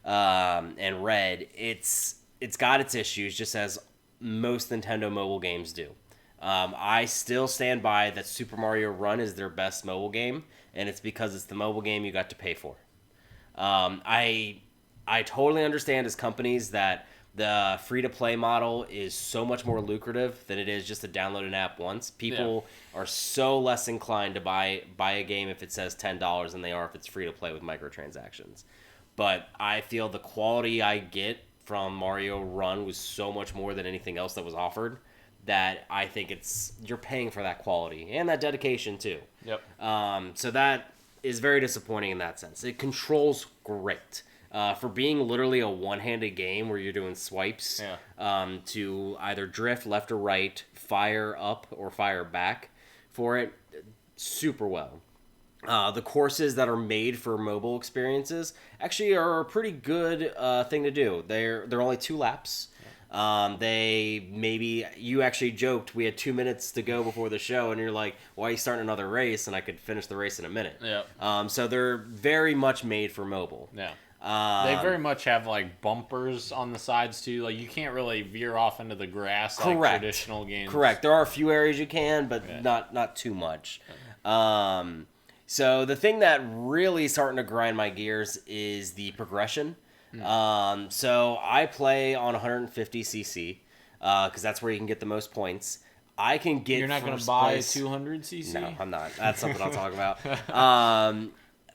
and read. It's got its issues, just as most Nintendo mobile games do. I still stand by that Super Mario Run is their best mobile game, and it's because it's the mobile game you got to pay for. I totally understand as companies that The free-to-play model is so much more lucrative than it is just to download an app once. People are so less inclined to buy a game if it says $10 than they are if it's free-to-play with microtransactions. But I feel the quality I get from Mario Run was so much more than anything else that was offered that I think you're paying for that quality and that dedication too. Yep. So that is very disappointing in that sense. It controls great. For being literally a one-handed game where you're doing swipes to either drift left or right, fire up or fire back for it, super well. The courses that are made for mobile experiences actually are a pretty good thing to do. They're only 2 laps. You actually joked we had 2 minutes to go before the show, and you're like, why are you starting another race? And I could finish the race in a minute. Yeah. So they're very much made for mobile. Yeah. They very much have like bumpers on the sides too. Like you can't really veer off into the grass like traditional games. Correct. There are a few areas you can, but not too much. So the thing that really starting to grind my gears is the progression. So I play on 150cc because that's where you can get the most points. I can get. You're not going to buy a 200cc? No, I'm not. That's something I'll talk about.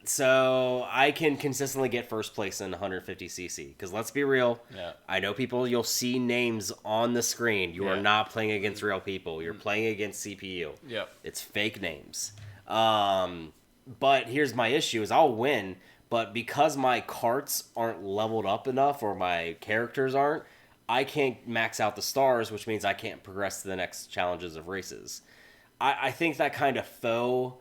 So I can consistently get first place in 150cc because let's be real. Yeah. I know you'll see names on the screen. You are not playing against real people. You're playing against CPU. Yep. It's fake names. But here's my issue is I'll win, but because my carts aren't leveled up enough or my characters aren't, I can't max out the stars, which means I can't progress to the next challenges of races. I think that kind of faux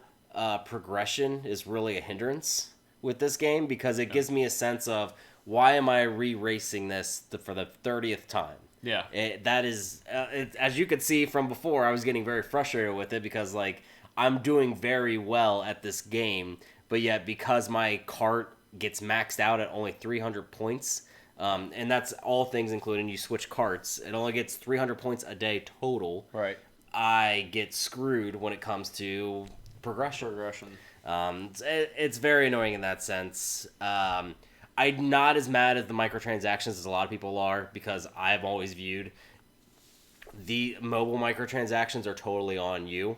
progression is really a hindrance with this game because it gives me a sense of why am I re-racing this for the 30th time? Yeah. That is, as you could see from before, I was getting very frustrated with it because like I'm doing very well at this game, but yet because my cart gets maxed out at only 300 points, and that's all things including you switch carts, it only gets 300 points a day total. Right. I get screwed when it comes to progression. It's very annoying in that sense. I'm not as mad at the microtransactions as a lot of people are because I've always viewed the mobile microtransactions are totally on you.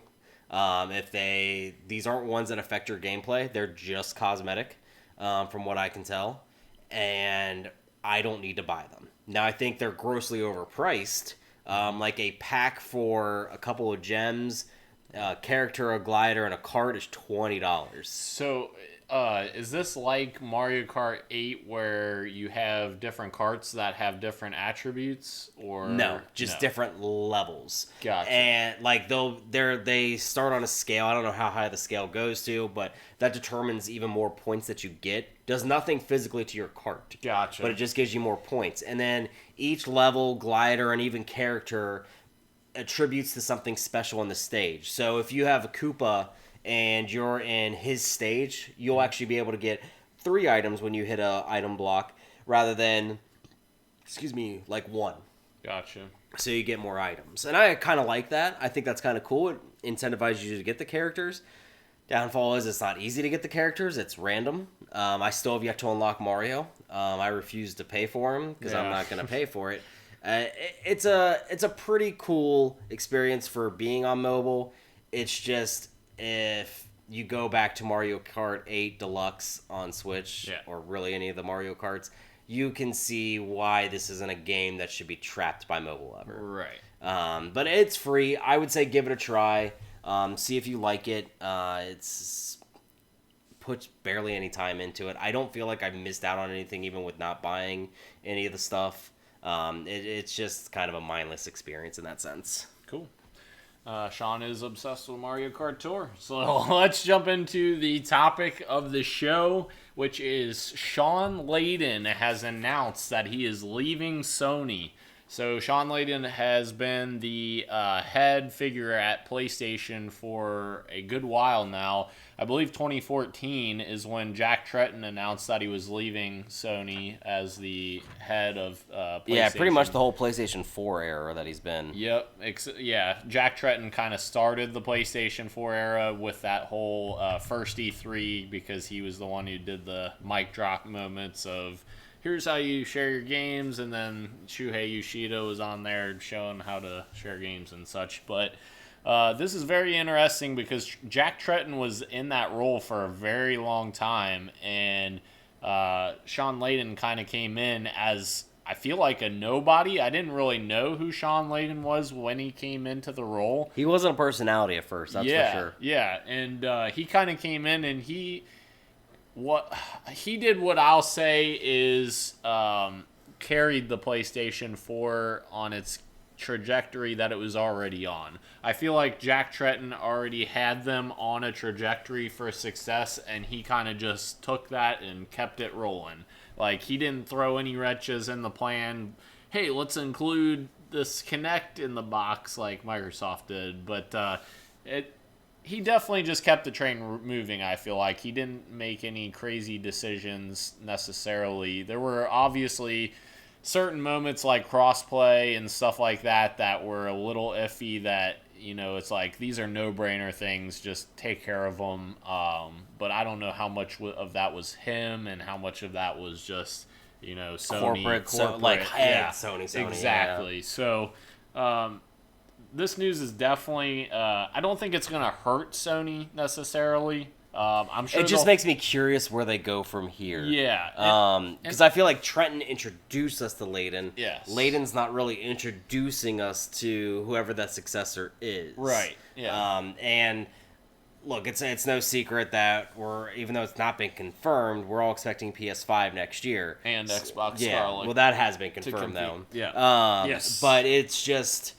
These aren't ones that affect your gameplay, they're just cosmetic, from what I can tell, and I don't need to buy them. Now I think they're grossly overpriced. Like a pack for a couple of gems, a character, a glider, and a cart is $20. So, is this like Mario Kart 8 where you have different carts that have different attributes, or no, just different levels? Gotcha. And like they start on a scale. I don't know how high the scale goes to, but that determines even more points that you get. Does nothing physically to your cart. Gotcha. But it just gives you more points, and then each level, glider, and even character attributes to something special on the stage. So if you have a Koopa and you're in his stage, you'll actually be able to get 3 items when you hit a item block rather than, like 1. Gotcha. So you get more items. And I kind of like that. I think that's kind of cool. It incentivizes you to get the characters. Downfall is it's not easy to get the characters. It's random. I still have yet to unlock Mario. I refuse to pay for him because I'm not going to pay for it. It's a pretty cool experience for being on mobile. It's just if you go back to Mario Kart 8 Deluxe on Switch or really any of the Mario Karts, you can see why this isn't a game that should be trapped by mobile ever. Right. But it's free. I would say give it a try. See if you like it. It's put barely any time into it. I don't feel like I've missed out on anything even with not buying any of the stuff. It's just kind of a mindless experience in that sense. Cool. Shawn is obsessed with Mario Kart Tour. So let's jump into the topic of the show, which is Shawn Layden has announced that he is leaving Sony. So Shawn Layden has been the head figure at PlayStation for a good while now. I believe 2014 is when Jack Tretton announced that he was leaving Sony as the head of PlayStation. Yeah, pretty much the whole PlayStation 4 era that he's been. Yep. Jack Tretton kind of started the PlayStation 4 era with that whole first E3 because he was the one who did the mic drop moments of here's how you share your games, and then Shuhei Yoshida was on there showing how to share games and such. But this is very interesting because Jack Tretton was in that role for a very long time, and Shawn Layden kind of came in as, I feel like, a nobody. I didn't really know who Shawn Layden was when he came into the role. He wasn't a personality at first, that's for sure. Yeah, and he kind of came in and he did what I'll say is carried the PlayStation 4 on its trajectory that it was already on. I feel like Jack Tretton already had them on a trajectory for success, and he kind of just took that and kept it rolling. Like, he didn't throw any wrenches in the plan. Hey, let's include this Kinect in the box like Microsoft did. But he definitely just kept the train moving, I feel like. He didn't make any crazy decisions necessarily. There were obviously certain moments like crossplay and stuff like that were a little iffy that, it's like, these are no-brainer things, just take care of them. But I don't know how much of that was him and how much of that was just, Sony. Corporate. Sony. Exactly. Yeah. So, this news is definitely, I don't think it's going to hurt Sony necessarily. I'm sure it just makes me curious where they go from here. Yeah. Because I feel like Tretton introduced us to Layden. Yes. Layden's not really introducing us to whoever that successor is. Right. Yeah. And look, it's no secret that even though it's not been confirmed, we're all expecting PS5 next year. And Xbox yeah, Scarlet. well, that has been confirmed, though. Yeah. Yes. But it's just,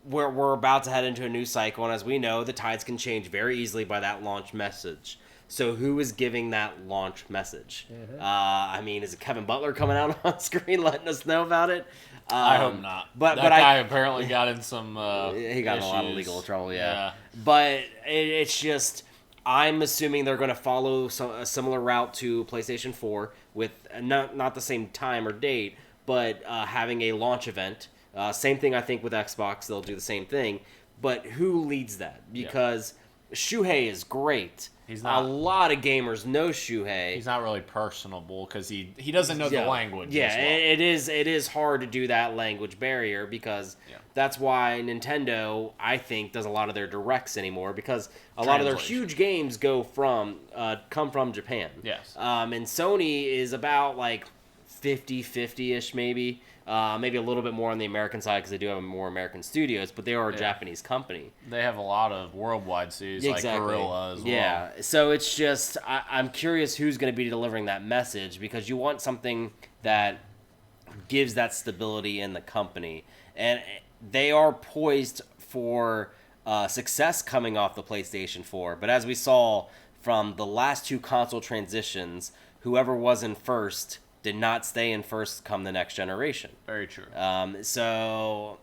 we're about to head into a new cycle, and as we know, the tides can change very easily by that launch message. So who is giving that launch message? Mm-hmm. Is it Kevin Butler coming out on screen letting us know about it? I hope not. But that guy apparently got in some he got in a lot of legal trouble, yeah. But it's just, I'm assuming they're going to follow a similar route to PlayStation 4 with not the same time or date, but having a launch event. Same thing, I think, with Xbox. They'll do the same thing. But who leads that? Because Shuhei is great. He's not, a lot of gamers know Shuhei. He's not really personable because he doesn't know the language. Yeah, as well. It is hard to do that language barrier because that's why Nintendo, I think, does a lot of their directs anymore because a lot of their huge games come from Japan. Yes. And Sony is about like 50-50-ish maybe. Maybe a little bit more on the American side because they do have more American studios, but they are a Japanese company. They have a lot of worldwide studios like Guerrilla as well. Yeah, so it's just, I'm curious who's going to be delivering that message because you want something that gives that stability in the company. And they are poised for success coming off the PlayStation 4. But as we saw from the last two console transitions, whoever was in first did not stay in first come the next generation. Very true. So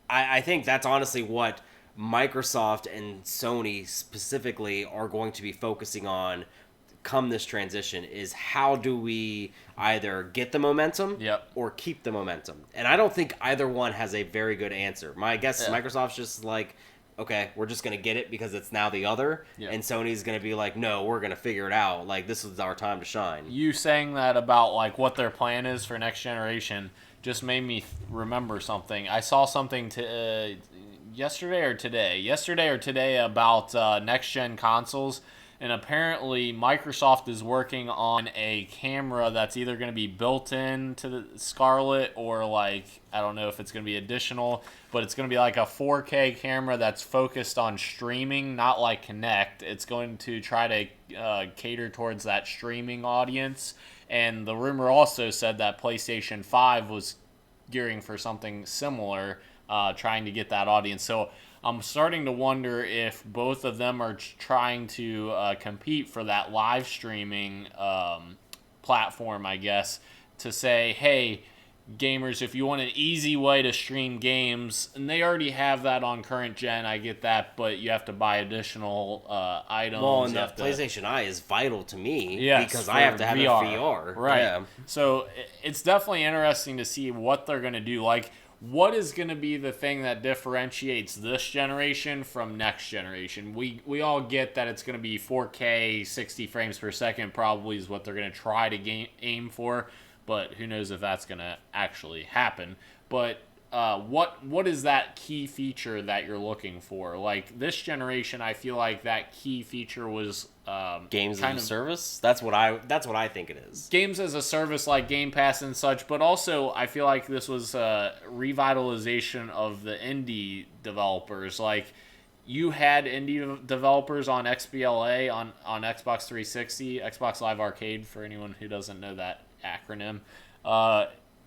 I think that's honestly what Microsoft and Sony specifically are going to be focusing on come this transition is how do we either get the momentum or keep the momentum. And I don't think either one has a very good answer. My guess is Microsoft's just like, okay, we're just going to get it because it's now the other. Yeah. And Sony's going to be like, no, we're going to figure it out. Like, this is our time to shine. You saying that about, like, what their plan is for next generation just made me remember something. I saw something yesterday or today about next-gen consoles. And apparently Microsoft is working on a camera that's either going to be built into the Scarlet or like, I don't know if it's going to be additional, but it's going to be like a 4K camera that's focused on streaming, not like Kinect. It's going to try to cater towards that streaming audience. And the rumor also said that PlayStation 5 was gearing for something similar, trying to get that audience. So I'm starting to wonder if both of them are trying to compete for that live streaming platform, I guess, to say, hey, gamers, if you want an easy way to stream games, and they already have that on current gen, I get that, but you have to buy additional items. Well, and the PlayStation Eye is vital to me because I have to have VR. VR. Right. Yeah. So it's definitely interesting to see what they're going to do. Like, what is going to be the thing that differentiates this generation from next generation? We all get that it's going to be 4K, 60 frames per second probably is what they're going to try to aim for. but who knows if that's going to actually happen. But what is that key feature that you're looking for? Like this generation, I feel like that key feature was games as a service. That's what I think it is. Games as a service like Game Pass and such, but also I feel like this was a revitalization of the indie developers. Like you had indie developers on XBLA on Xbox 360, Xbox Live Arcade for anyone who doesn't know that acronym.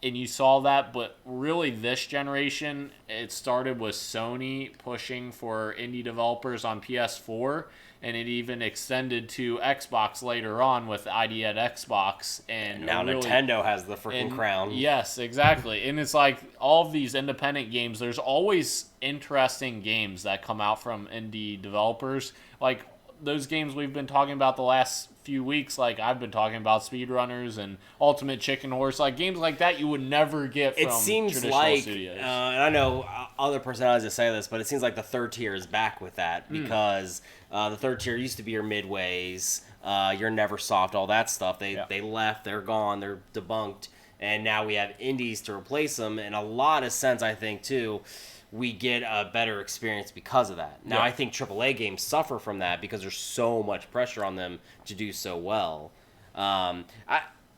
And you saw that, but really this generation, it started with Sony pushing for indie developers on PS4, and it even extended to Xbox later on with ID at Xbox. And now really, Nintendo has the freaking crown. Yes, exactly. And it's like all of these independent games, there's always interesting games that come out from indie developers. Like those games we've been talking about the last few weeks, like I've been talking about Speedrunners and Ultimate Chicken Horse, like games like that you would never get from traditional studios. And I know other personalities that say this, but it seems like the third tier is back with that because the third tier used to be your Midways, your Neversoft, all that stuff. They left, they're gone, they're debunked, and now we have indies to replace them. In a lot of sense, I think too, we get a better experience because of that. Now, I think AAA games suffer from that because there's so much pressure on them to do so well. I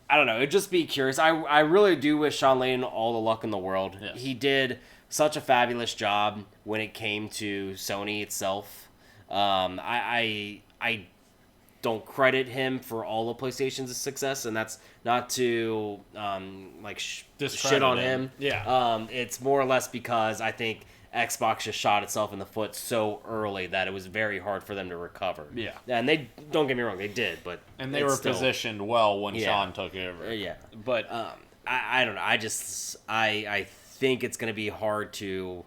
don't know. It'd just be curious. I really do wish Shawn Layden all the luck in the world. Yes. He did such a fabulous job when it came to Sony itself. I don't credit him for all of PlayStation's success, and that's not to shit on him. Yeah. It's more or less because I think Xbox just shot itself in the foot so early that it was very hard for them to recover. Yeah. And they, don't get me wrong, they did, but and they were positioned well when Shawn took over. Yeah. But I don't know. I think it's going to be hard to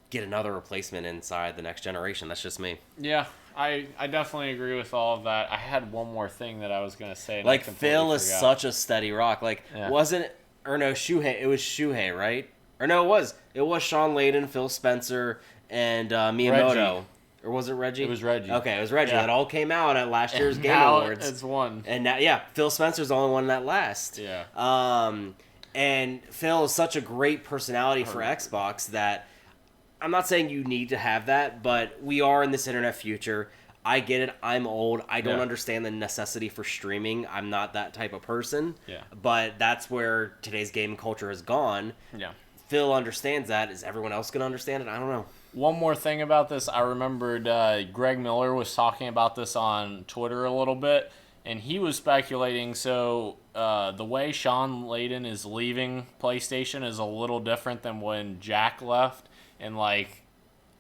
get another replacement inside the next generation. That's just me. Yeah. I definitely agree with all of that. I had one more thing that I was going to say. Like, Phil is such a steady rock. Like, wasn't it? Or no, Shuhei. It was Shuhei, right? Or no, it was. It was Shawn Layden, Phil Spencer, and Miyamoto. Reggie. Or was it Reggie? It was Reggie. Okay, it was Reggie. Yeah. That all came out at last year's Game now Awards. It's one. And now, Phil Spencer's the only one that last. Yeah. And Phil is such a great personality for Xbox that I'm not saying you need to have that, but we are in this internet future. I get it. I'm old. I don't understand the necessity for streaming. I'm not that type of person. Yeah. But that's where today's game culture has gone. Yeah. Phil understands that. Is everyone else going to understand it? I don't know. One more thing about this. I remembered Greg Miller was talking about this on Twitter a little bit, and he was speculating. So the way Shawn Layden is leaving PlayStation is a little different than when Jack left. And, like,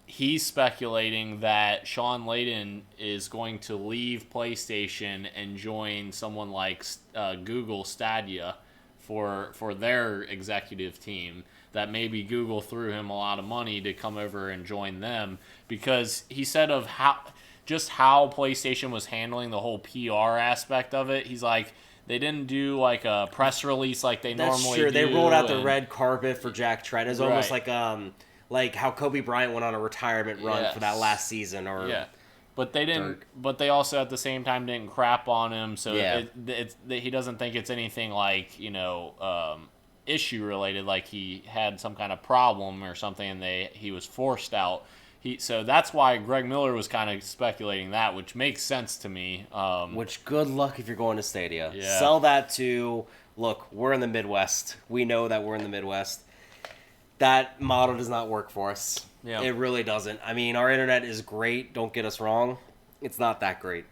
he's speculating that Shawn Layden is going to leave PlayStation and join someone like Google Stadia for their executive team. That maybe Google threw him a lot of money to come over and join them. Because he said of how PlayStation was handling the whole PR aspect of it. He's like, they didn't do, like, a press release like they normally do. That's true. They rolled out the red carpet for Jack Trent. It's almost like how Kobe Bryant went on a retirement run for that last season, but they didn't. Dirk. But they also at the same time didn't crap on him, so he doesn't think it's anything like issue related, like he had some kind of problem or something, and he was forced out. So that's why Greg Miller was kind of speculating that, which makes sense to me. Which good luck if you're going to Stadia. Yeah. Sell that to look. We're in the Midwest. We know that we're in the Midwest. That model does not work for us. Yeah. It really doesn't. I mean, our internet is great. Don't get us wrong. It's not that great.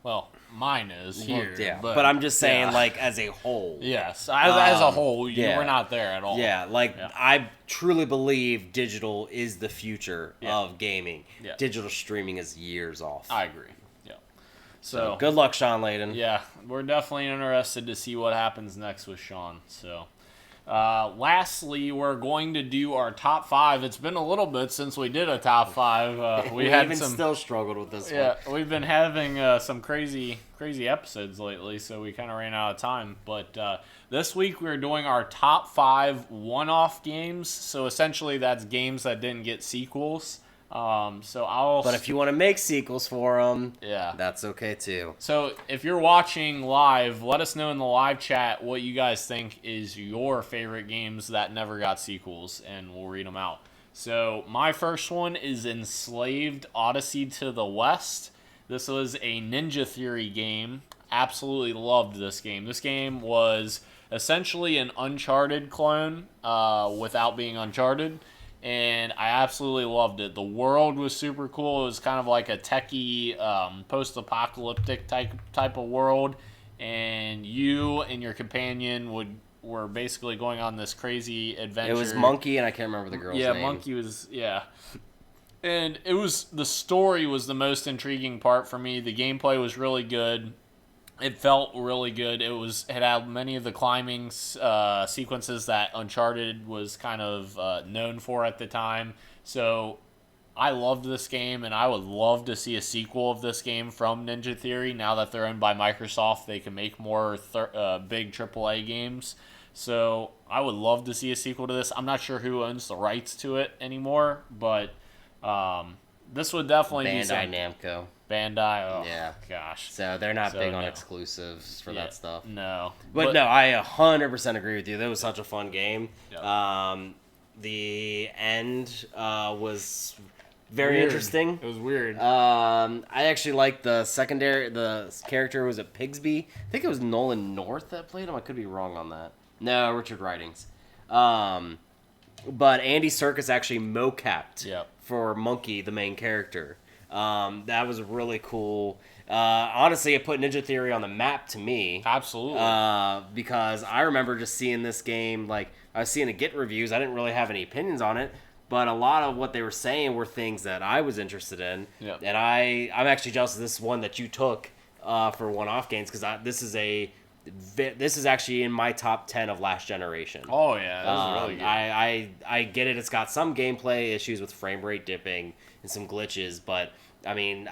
Well, mine is here. Yeah. But I'm just saying, like, as a whole. Yes. As a whole, we're not there at all. Yeah. I truly believe digital is the future of gaming. Yeah. Digital streaming is years off. I agree. Yeah. So good luck, Shawn Layden. Yeah. We're definitely interested to see what happens next with Shawn. So. Lastly, we're going to do our top 5. It's been a little bit since we did a top 5. We still struggled with this one. Yeah, we've been having some crazy episodes lately, so we kind of ran out of time. But this week we're doing our top 5 one-off games. So essentially that's games that didn't get sequels. But if you want to make sequels for them, yeah, that's okay too. So if you're watching live, let us know in the live chat what you guys think is your favorite games that never got sequels, and we'll read them out. So my first one is Enslaved: Odyssey to the West. This was a Ninja Theory game. Absolutely loved this game. This game was essentially an Uncharted clone without being Uncharted, and I absolutely loved it. The world was super cool. It was kind of like a techie, post-apocalyptic type of world, and you and your companion were basically going on this crazy adventure. It was Monkey, and I can't remember the girl's name. Yeah, Monkey was, yeah. And the story was the most intriguing part for me. The gameplay was really good. It felt really good. It had many of the climbing sequences that Uncharted was kind of known for at the time. So I loved this game, and I would love to see a sequel of this game from Ninja Theory. Now that they're owned by Microsoft, they can make more big AAA games. So I would love to see a sequel to this. I'm not sure who owns the rights to it anymore, but this would definitely be Bandai Namco. Bandai, oh yeah, gosh. So they're not big on exclusives for that stuff. No, but no, I 100% agree with you. That was such a fun game. Yep. The end was very interesting. It was weird. I actually liked the character was it Pigsby? I think it was Nolan North that played him. I could be wrong on that. No, Richard Ridings. But Andy Serkis actually mocapped for Monkey, the main character. That was really cool. Honestly, it put Ninja Theory on the map to me. Absolutely. Because I remember just seeing this game, like, I was seeing the Git reviews. I didn't really have any opinions on it, but a lot of what they were saying were things that I was interested in. Yep. And I'm actually jealous of this one that you took for one-off games, because this is actually in my top 10 of last generation. Oh, yeah. That was really good. I get it. It's got some gameplay issues with frame rate dipping and some glitches, but I mean,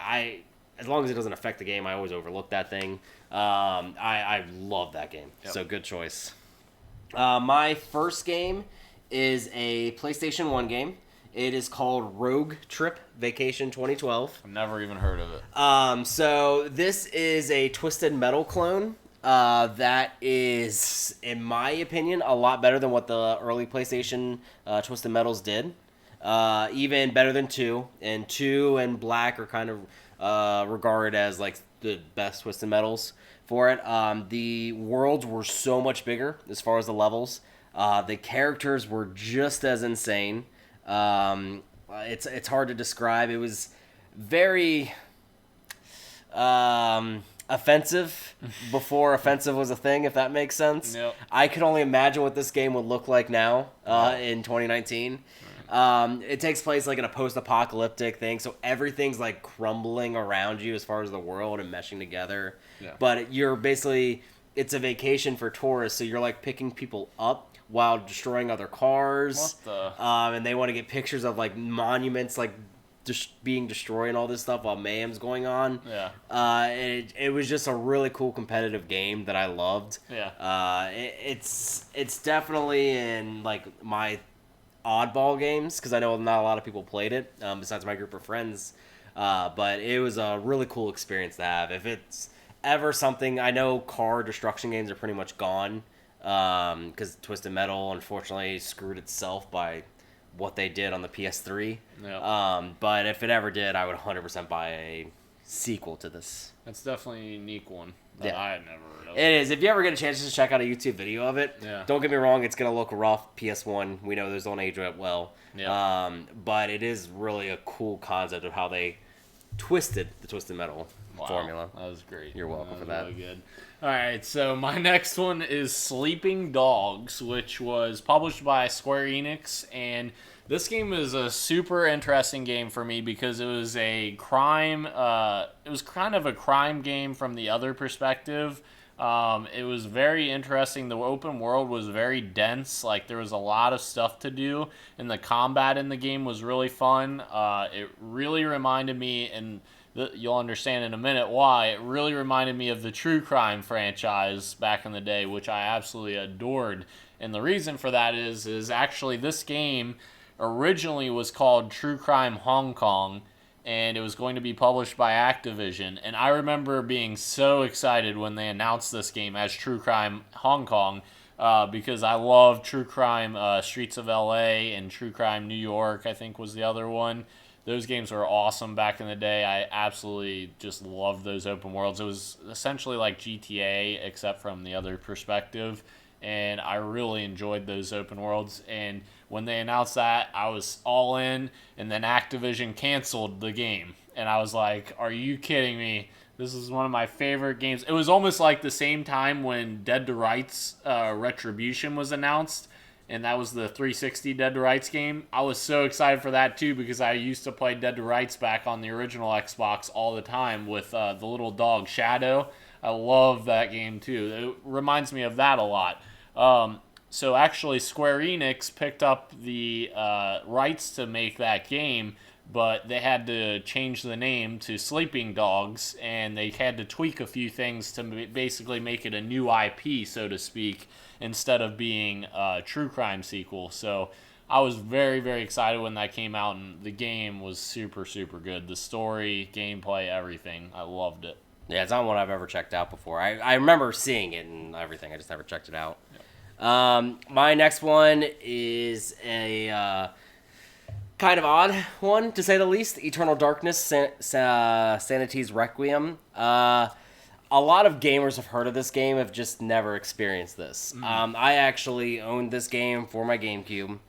as long as it doesn't affect the game, I always overlook that thing. I love that game. Yep. So good choice. My first game is a PlayStation 1 game. It is called Rogue Trip Vacation 2012. I've never even heard of it. So this is a Twisted Metal clone. That is, in my opinion, a lot better than what the early PlayStation Twisted Metals did. Even better than 2. And 2 and Black are kind of regarded as like the best Twisted Metals for it. The worlds were so much bigger as far as the levels. The characters were just as insane. It's hard to describe. It was very offensive before offensive was a thing, if that makes sense. Yep. I could only imagine what this game would look like now in 2019. It takes place like in a post-apocalyptic thing, so everything's like crumbling around you as far as the world and meshing together. Yeah. But it's a vacation for tourists, so you're like picking people up while destroying other cars. And they want to get pictures of like monuments like being destroyed and all this stuff while mayhem's going on. Yeah. And it was just a really cool competitive game that I loved. Yeah. It's definitely in like my oddball games, because I know not a lot of people played it besides my group of friends. But it was a really cool experience to have. If it's ever something, I know car destruction games are pretty much gone, because Twisted Metal unfortunately screwed itself by what they did on the PS3. Yep. But if it ever did, I would 100% buy a sequel to this. That's definitely a unique one that I had never heard of. It is. If you ever get a chance to check out a YouTube video of it, don't get me wrong, it's going to look rough. PS1, we know those don't age well. Yeah. But it is really a cool concept of how they twisted the Twisted Metal formula. That was great. You're welcome for that. Really good. All right, so my next one is Sleeping Dogs, which was published by Square Enix, and this game is a super interesting game for me because it was a crime. It was kind of a crime game from the other perspective. It was very interesting. The open world was very dense. Like, there was a lot of stuff to do, and the combat in the game was really fun. It really reminded me, and you'll understand in a minute why, it really reminded me of the True Crime franchise back in the day, which I absolutely adored. And the reason for that is actually this game originally was called True Crime Hong Kong, and it was going to be published by Activision. And I remember being so excited when they announced this game as True Crime Hong Kong, because I love True Crime Streets of LA and True Crime New York, I think was the other one. Those games were awesome back in the day. I absolutely just loved those open worlds. It was essentially like GTA, except from the other perspective. And I really enjoyed those open worlds. And when they announced that, I was all in. And then Activision canceled the game. And I was like, are you kidding me? This is one of my favorite games. It was almost like the same time when Dead to Rights Retribution was announced. And that was the 360 Dead to Rights game. I was so excited for that too, because I used to play Dead to Rights back on the original Xbox all the time with the little dog Shadow. I love that game too. It reminds me of that a lot. So actually Square Enix picked up the rights to make that game, but they had to change the name to Sleeping Dogs, and they had to tweak a few things to basically make it a new IP, so to speak, instead of being a True Crime sequel. So I was very, very excited when that came out, and the game was super, super good. The story, gameplay, everything. I loved it. Yeah, it's not one I've ever checked out before. I remember seeing it and everything. I just never checked it out. Yep. My next one is a kind of odd one, to say the least. Eternal Darkness, Sanity's Requiem. A lot of gamers have heard of this game, have just never experienced this. I actually owned this game for my GameCube.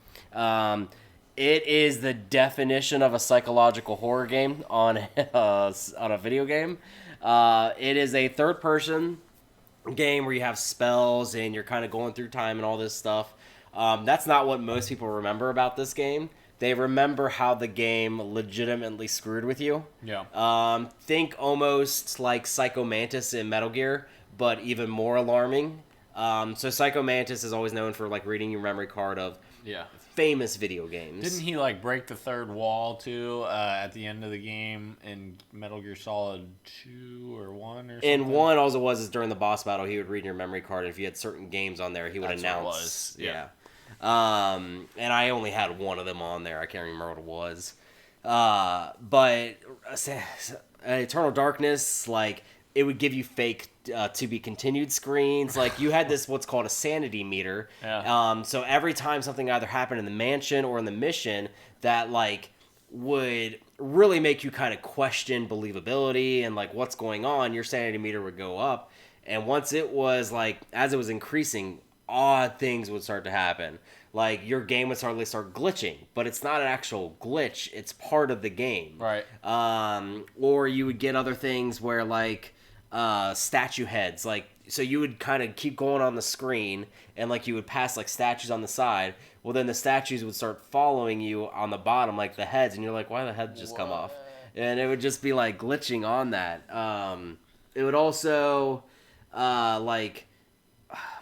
It is the definition of a psychological horror game on a video game. It is a third-person game where you have spells and you're kind of going through time and all this stuff. That's not what most people remember about this game. They remember how the game legitimately screwed with you. Yeah. Think almost like Psycho Mantis in Metal Gear, but even more alarming. So Psycho Mantis is always known for like reading your memory card of famous video games. Didn't he like break the third wall too at the end of the game in Metal Gear Solid 2 or 1 or something? In 1, all it was is during the boss battle, he would read your memory card, and if you had certain games on there, he would announce. What it was. Yeah. And I only had one of them on there. I can't remember what it was. But Eternal Darkness, like, it would give you fake to be continued screens. Like, you had this what's called a sanity meter. Yeah. So every time something either happened in the mansion or in the mission that, like, would really make you kind of question believability and, like, what's going on, your sanity meter would go up. And once it was, like, as it was increasing, odd things would start to happen. Like, your game would start glitching, but it's not an actual glitch. It's part of the game. Right. Or you would get other things where, like, statue heads. Like, so you would kind of keep going on the screen, and, like, you would pass, like, statues on the side. Well, then the statues would start following you on the bottom, like the heads, and you're like, why the heads just come off? And it would just be, like, glitching on that. It would also, like,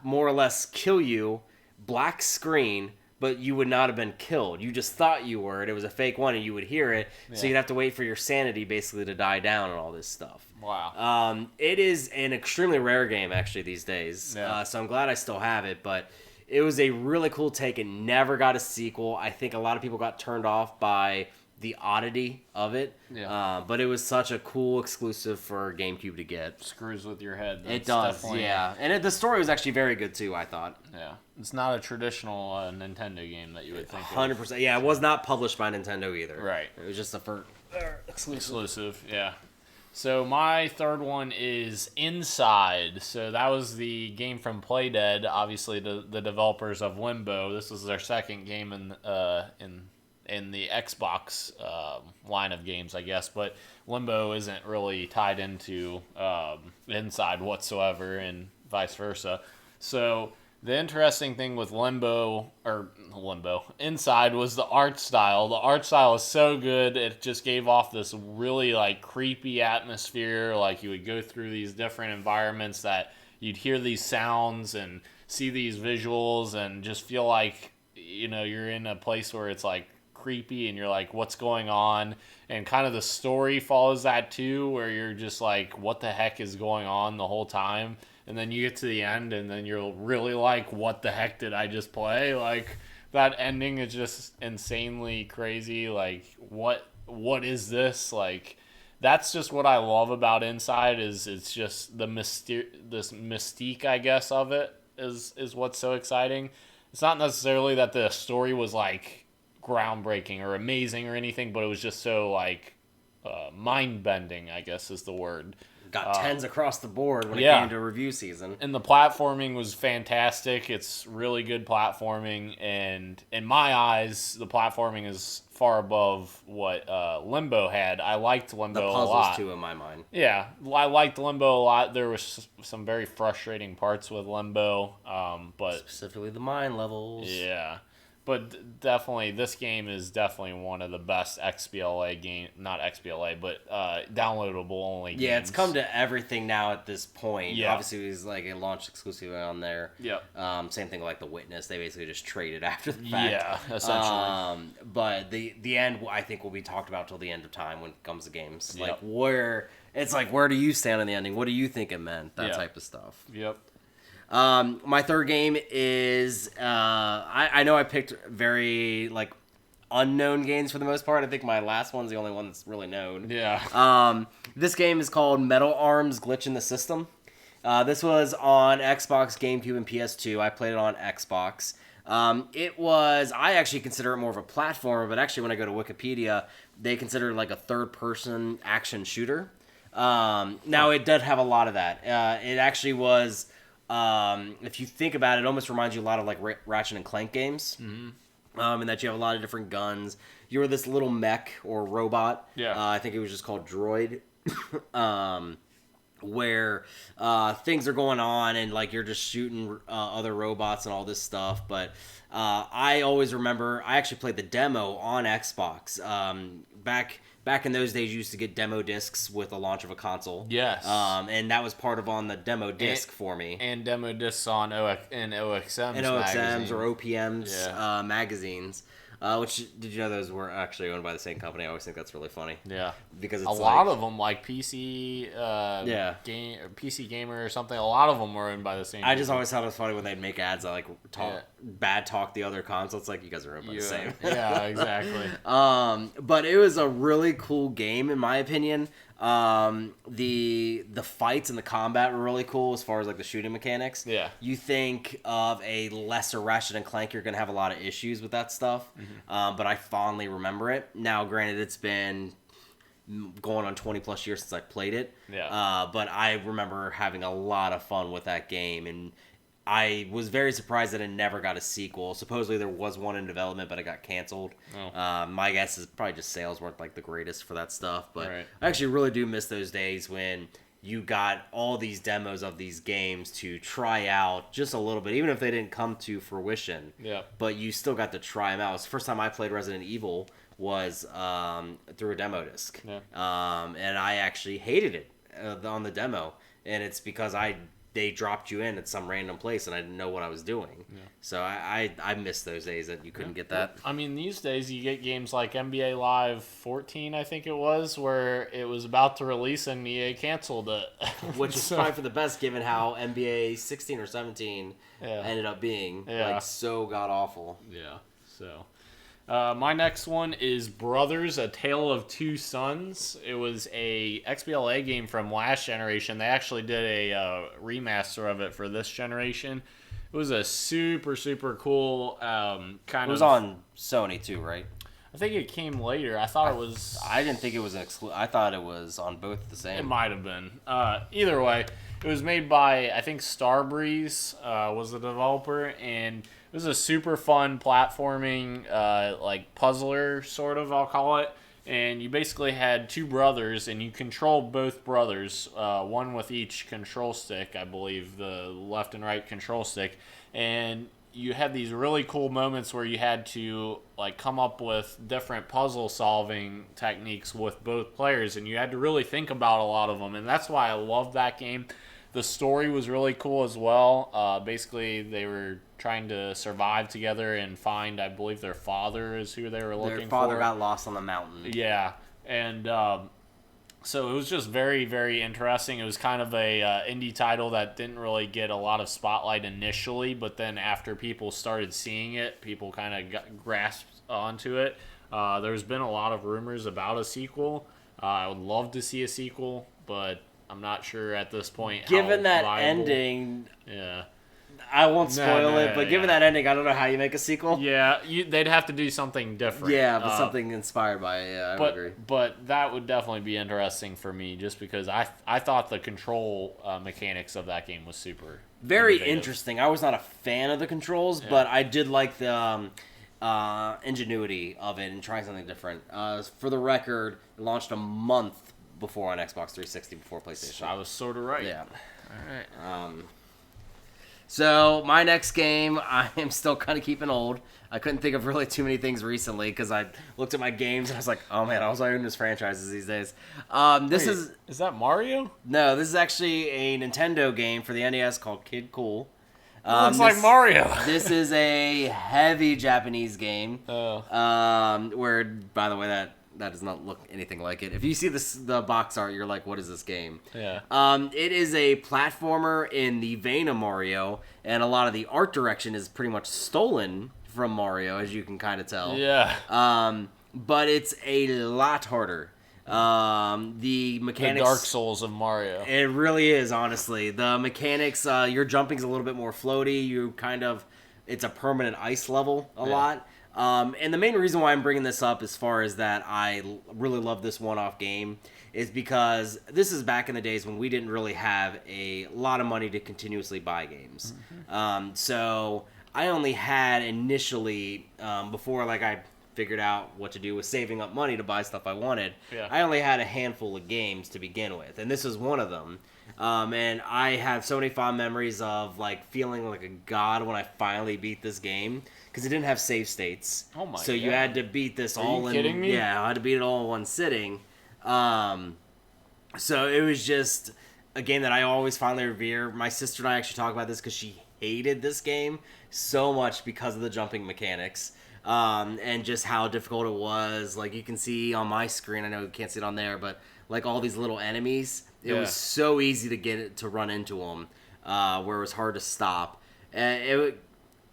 more or less kill you, black screen, but you would not have been killed. You just thought you were, and it was a fake one, and you would hear it, so you'd have to wait for your sanity basically to die down and all this stuff. Wow. It is an extremely rare game, actually, these days, so I'm glad I still have it, but it was a really cool take. It never got a sequel. I think a lot of people got turned off by the oddity of it, but it was such a cool exclusive for GameCube to get. Screws with your head. It does, yeah. And the story was actually very good, too, I thought. Yeah. It's not a traditional Nintendo game that you would think 100%. of. Yeah, it was not published by Nintendo either. Right. It was just a first exclusive, yeah. So my third one is Inside. So that was the game from Playdead, obviously the developers of Limbo. This was their second game in the Xbox line of games, I guess. But Limbo isn't really tied into Inside whatsoever, and vice versa. So the interesting thing with Inside was the art style. The art style is so good. It just gave off this really like creepy atmosphere. Like you would go through these different environments that you'd hear these sounds and see these visuals and just feel like, you know, you're in a place where it's like creepy and you're like, what's going on? And kind of the story follows that too, where you're just like, what the heck is going on the whole time? And then you get to the end and then you're really like, what the heck did I just play? Like, that ending is just insanely crazy. Like, what is this? Like, that's just what I love about Inside is it's just this mystique, I guess, of it is what's so exciting. It's not necessarily that the story was like groundbreaking or amazing or anything, but it was just so like mind bending, I guess is the word. Got tens across the board when it came to review season. And the platforming was fantastic. It's really good platforming, and in my eyes, the platforming is far above what Limbo had. I liked Limbo a lot. The puzzles, too, in my mind. Yeah, I liked Limbo a lot. There was some very frustrating parts with Limbo, but specifically the mine levels. Yeah. But definitely, this game is definitely one of the best XBLA game, not XBLA, but downloadable only games. Yeah, it's come to everything now at this point. Yeah. Obviously, it was like it launched exclusively on there. Yep. Same thing like The Witness. They basically just traded after the fact. Yeah, essentially. But the end, I think, will be talked about till the end of time when it comes to games. Yep. Like, where do you stand on the ending? What do you think it meant? That type of stuff. Yep. My third game is I know I picked very like unknown games for the most part. I think my last one's the only one that's really known. Yeah. This game is called Metal Arms Glitch in the System. This was on Xbox, GameCube, and PS2. I played it on Xbox. I actually consider it more of a platformer, but actually when I go to Wikipedia, they consider it like a third-person action shooter. Now, it did have a lot of that. It actually was... if you think about it, it almost reminds you a lot of like Ratchet and Clank games. Mm-hmm. And that you have a lot of different guns. You were this little mech or robot. Yeah. I think it was just called Droid. Where things are going on and like you're just shooting other robots and all this stuff. But I always remember I actually played the demo on Xbox. Back in those days, you used to get demo discs with the launch of a console. Yes. And that was part of on the demo disc for me. And demo discs on OXMs. And OXMs or OPMs Yeah. Magazines. Which, did you know those were actually owned by the same company? I always think that's really funny. Yeah. Because it's a lot of them, like PC game or PC Gamer or something, a lot of them were owned by the same I just always thought it was funny when they'd make ads that like bad talk the other consoles. It's like, you guys are owned by the same. Yeah, exactly. But it was a really cool game in my opinion. The fights and the combat were really cool as far as like the shooting mechanics. Yeah. You think of a lesser Ratchet and Clank, you're gonna have a lot of issues with that stuff. Mm-hmm. But I fondly remember it. Now, granted, it's been going on 20 plus years since I played it. Yeah. But I remember having a lot of fun with that game, and I was very surprised that it never got a sequel. Supposedly there was one in development, but it got canceled. Oh. My guess is probably just sales weren't like the greatest for that stuff. But Right. I actually really do miss those days when you got all these demos of these games to try out just a little bit, even if they didn't come to fruition. Yeah. But you still got to try them out. It was the first time I played Resident Evil was through a demo disc. Yeah. And I actually hated it on the demo. And it's because they dropped you in at some random place and I didn't know what I was doing. Yeah. So I miss those days that you couldn't get that. I mean, these days you get games like NBA Live 14, I think it was, where it was about to release and EA canceled it. Which is probably for the best given how NBA 16 or 17 ended up being. Like, so god-awful. Yeah, so... my next one is Brothers: A Tale of Two Sons. It was a XBLA game from last generation. They actually did a remaster of it for this generation. It was a super, super cool kind of... It was on Sony too, right? I think it came later. I thought it was... I didn't think it was I thought it was on both the same. It might have been. Either way, it was made by, I think, Starbreeze was the developer, and... It was a super fun platforming, like puzzler sort of, I'll call it. And you basically had two brothers, and you controlled both brothers, one with each control stick, I believe, the left and right control stick. And you had these really cool moments where you had to like come up with different puzzle solving techniques with both players, and you had to really think about a lot of them. And that's why I love that game. The story was really cool as well. Basically, they were trying to survive together and find, I believe, their father is who they were looking for. Their father got lost on the mountain. Yeah, and So it was just very, very interesting. It was kind of a indie title that didn't really get a lot of spotlight initially, but then after people started seeing it, people kind of grasped onto it. There's been a lot of rumors about a sequel. I would love to see a sequel, but I'm not sure at this point. Given that viable. Ending, yeah. I won't spoil it, but given that ending, I don't know how you make a sequel. Yeah, they'd have to do something different. Yeah, but something inspired by it. Yeah, I would agree. But that would definitely be interesting for me, just because I thought the control mechanics of that game was super very innovative. interesting. I was not a fan of the controls, but I did like the ingenuity of it and trying something different. For the record, it launched a month before on Xbox 360 before PlayStation. So I was sort of right. Yeah. All right. So my next game, I am still kind of keeping old. I couldn't think of really too many things recently because I looked at my games and I was like, oh man, I was own this franchises these days. Is that Mario? No, this is actually a Nintendo game for the NES called Kid Cool. Looks like Mario. This is a heavy Japanese game. Where, by the way, that does not look anything like it. If you see the box art, you're like, what is this game? Yeah. It is a platformer in the vein of Mario, and a lot of the art direction is pretty much stolen from Mario, as you can kind of tell. Yeah. But it's a lot harder. The mechanics... The Dark Souls of Mario. It really is, honestly. The mechanics, your jumping's a little bit more floaty. It's a permanent ice level a lot. And the main reason why I'm bringing this up as far as that I really love this one-off game is because this is back in the days when we didn't really have a lot of money to continuously buy games. Mm-hmm. So I only had initially, before I figured out what to do with saving up money to buy stuff I wanted, I only had a handful of games to begin with, and this is one of them. And I have so many fond memories of feeling like a god when I finally beat this game. Because it didn't have save states. Oh my god. So you had to beat this all in... Are you kidding me? Yeah, I had to beat it all in one sitting. So it was just a game that I always fondly revere. My sister and I actually talk about this because she hated this game so much because of the jumping mechanics. And just how difficult it was. You can see on my screen, I know you can't see it on there, but all these little enemies, it was so easy to get it to run into them, where it was hard to stop.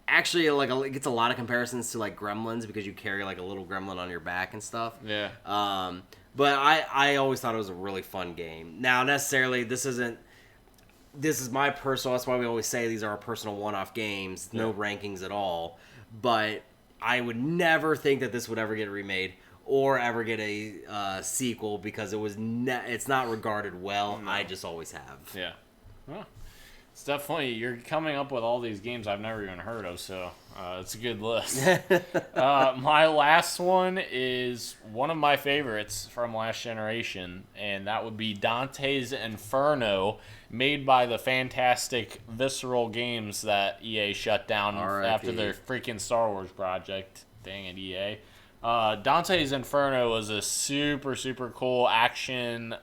Actually, it gets a lot of comparisons to Gremlins because you carry a little gremlin on your back and stuff. Yeah. But I always thought it was a really fun game. Now, necessarily, this is my personal. That's why we always say these are our personal one-off games. No rankings at all. But I would never think that this would ever get remade or ever get a sequel because it's not regarded well. No. I just always have. Yeah. Well, it's definitely, you're coming up with all these games I've never even heard of, so it's a good list. My last one is one of my favorites from last generation, and that would be Dante's Inferno, made by the fantastic Visceral Games that EA shut down after their freaking Star Wars project. Dang it, EA. Dante's Inferno was a super, super cool action...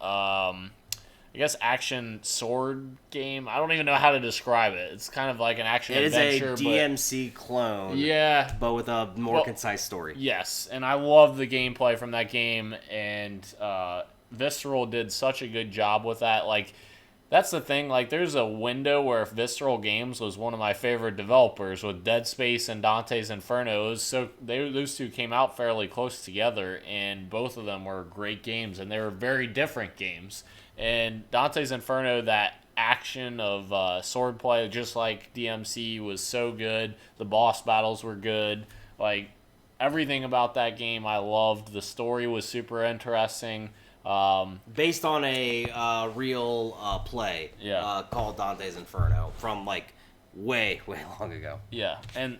action sword game. I don't even know how to describe it. It's kind of like an action adventure. It is a DMC clone. Yeah. But with a more concise story. Yes, and I love the gameplay from that game, and Visceral did such a good job with that. That's the thing. There's a window where Visceral Games was one of my favorite developers with Dead Space and Dante's Inferno. Those two came out fairly close together, and both of them were great games, and they were very different games. And Dante's Inferno, that action of swordplay, just like DMC, was so good. The boss battles were good. Everything about that game I loved. The story was super interesting. Based on a real play called Dante's Inferno from way, way long ago. Yeah, and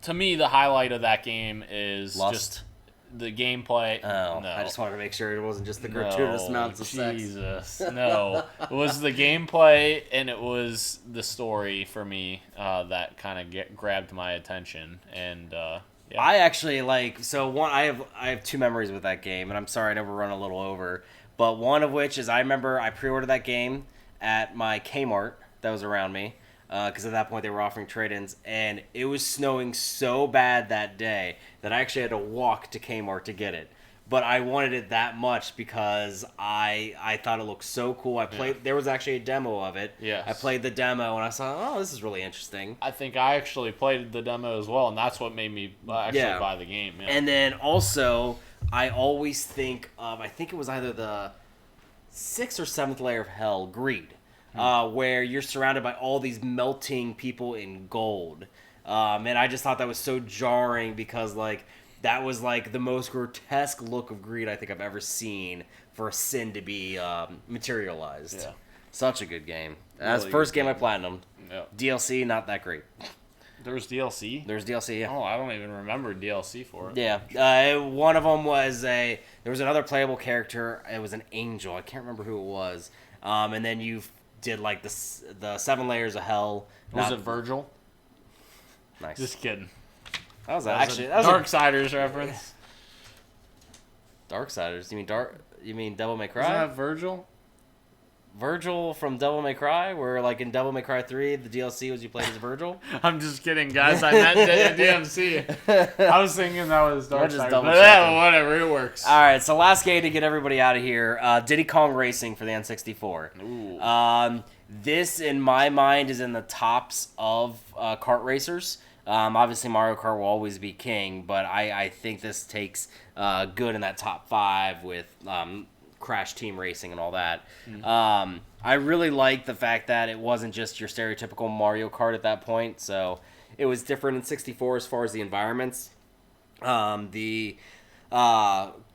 to me, the highlight of that game is just the gameplay. Oh, no. I just wanted to make sure it wasn't just the gratuitous amounts of sex. Jesus, no. It was the gameplay and it was the story for me that kind of grabbed my attention. And I actually I have two memories with that game, and I'm sorry I never run a little over, but one of which is I remember I pre-ordered that game at my Kmart that was around me. Because at that point they were offering trade-ins, and it was snowing so bad that day that I actually had to walk to Kmart to get it. but I wanted it that much because I thought it looked so cool. I played. There was actually a demo of it. Yes. I played the demo and I saw, oh, this is really interesting. I think I actually played the demo as well, and that's what made me actually buy the game. Yeah. And then also, I always think of, I think it was either the 6th or 7th layer of hell, Greed, where you're surrounded by all these melting people in gold. And I just thought that was so jarring because, like, that was, like, the most grotesque look of greed I think I've ever seen for a sin to be materialized. Yeah. Such a good game. That's the first game I platinumed. Yep. DLC, not that great. There was DLC? There's DLC, yeah. Oh, I don't even remember DLC for it. Yeah. One of them was there was another playable character. It was an angel. I can't remember who it was. And then you did, like, the 7 layers of hell. Was it Virgil? Nice. Just kidding. That was a Darksiders reference. Darksiders? You mean Devil May Cry? Isn't that Virgil? Virgil from Devil May Cry, where, like, in Devil May Cry 3, the DLC was you played as Virgil? I'm just kidding, guys. I meant DMC. I was thinking that was Darksiders. But whatever, it works. All right, so last game to get everybody out of here. Diddy Kong Racing for the N64. Ooh. This, in my mind, is in the tops of kart racers. Obviously, Mario Kart will always be king, but I think this takes good in that top 5 with Crash Team Racing and all that. Mm-hmm. I really like the fact that it wasn't just your stereotypical Mario Kart at that point, so it was different in 64 as far as the environments. The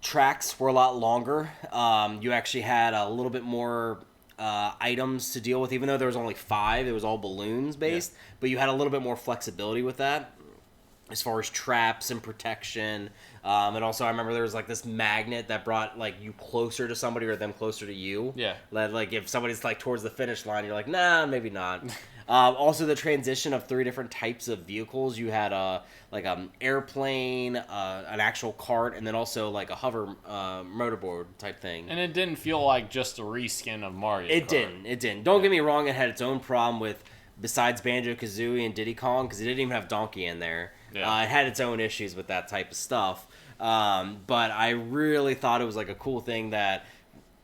tracks were a lot longer. You actually had a little bit more items to deal with, even though there was only 5. It was all balloons based, but you had a little bit more flexibility with that as far as traps and protection. And also I remember there was, like, this magnet that brought, like, you closer to somebody or them closer to you. Yeah. Like, if somebody's, like, towards the finish line, you're like, nah, maybe not. Also the transition of 3 different types of vehicles. You had like an airplane, an actual cart, and then also like a hover motorboard type thing. And it didn't feel like just a reskin of Mario Kart. It didn't. Don't get me wrong, it had its own problem with, besides Banjo-Kazooie and Diddy Kong, because it didn't even have Donkey in there. Yeah. It had its own issues with that type of stuff. But I really thought it was like a cool thing that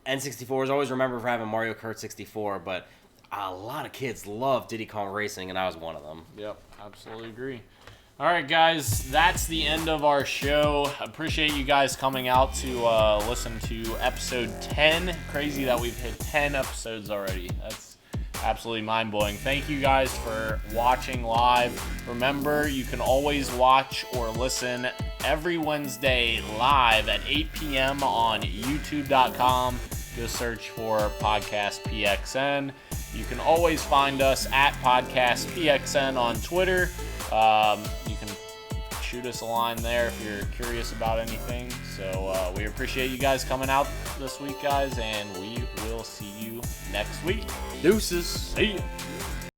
N64s always remember for having Mario Kart 64, but a lot of kids love Diddy Kong Racing, and I was one of them. Yep, absolutely agree. All right, guys, that's the end of our show. Appreciate you guys coming out to listen to episode 10. Crazy that we've hit 10 episodes already. That's absolutely mind-blowing. Thank you guys for watching live. Remember, you can always watch or listen every Wednesday live at 8 p.m. on youtube.com. Go search for Podcast PXN. You can always find us at Podcast PXN on Twitter. You can shoot us a line there if you're curious about anything. So we appreciate you guys coming out this week, guys, and we will see you next week. Deuces. See ya.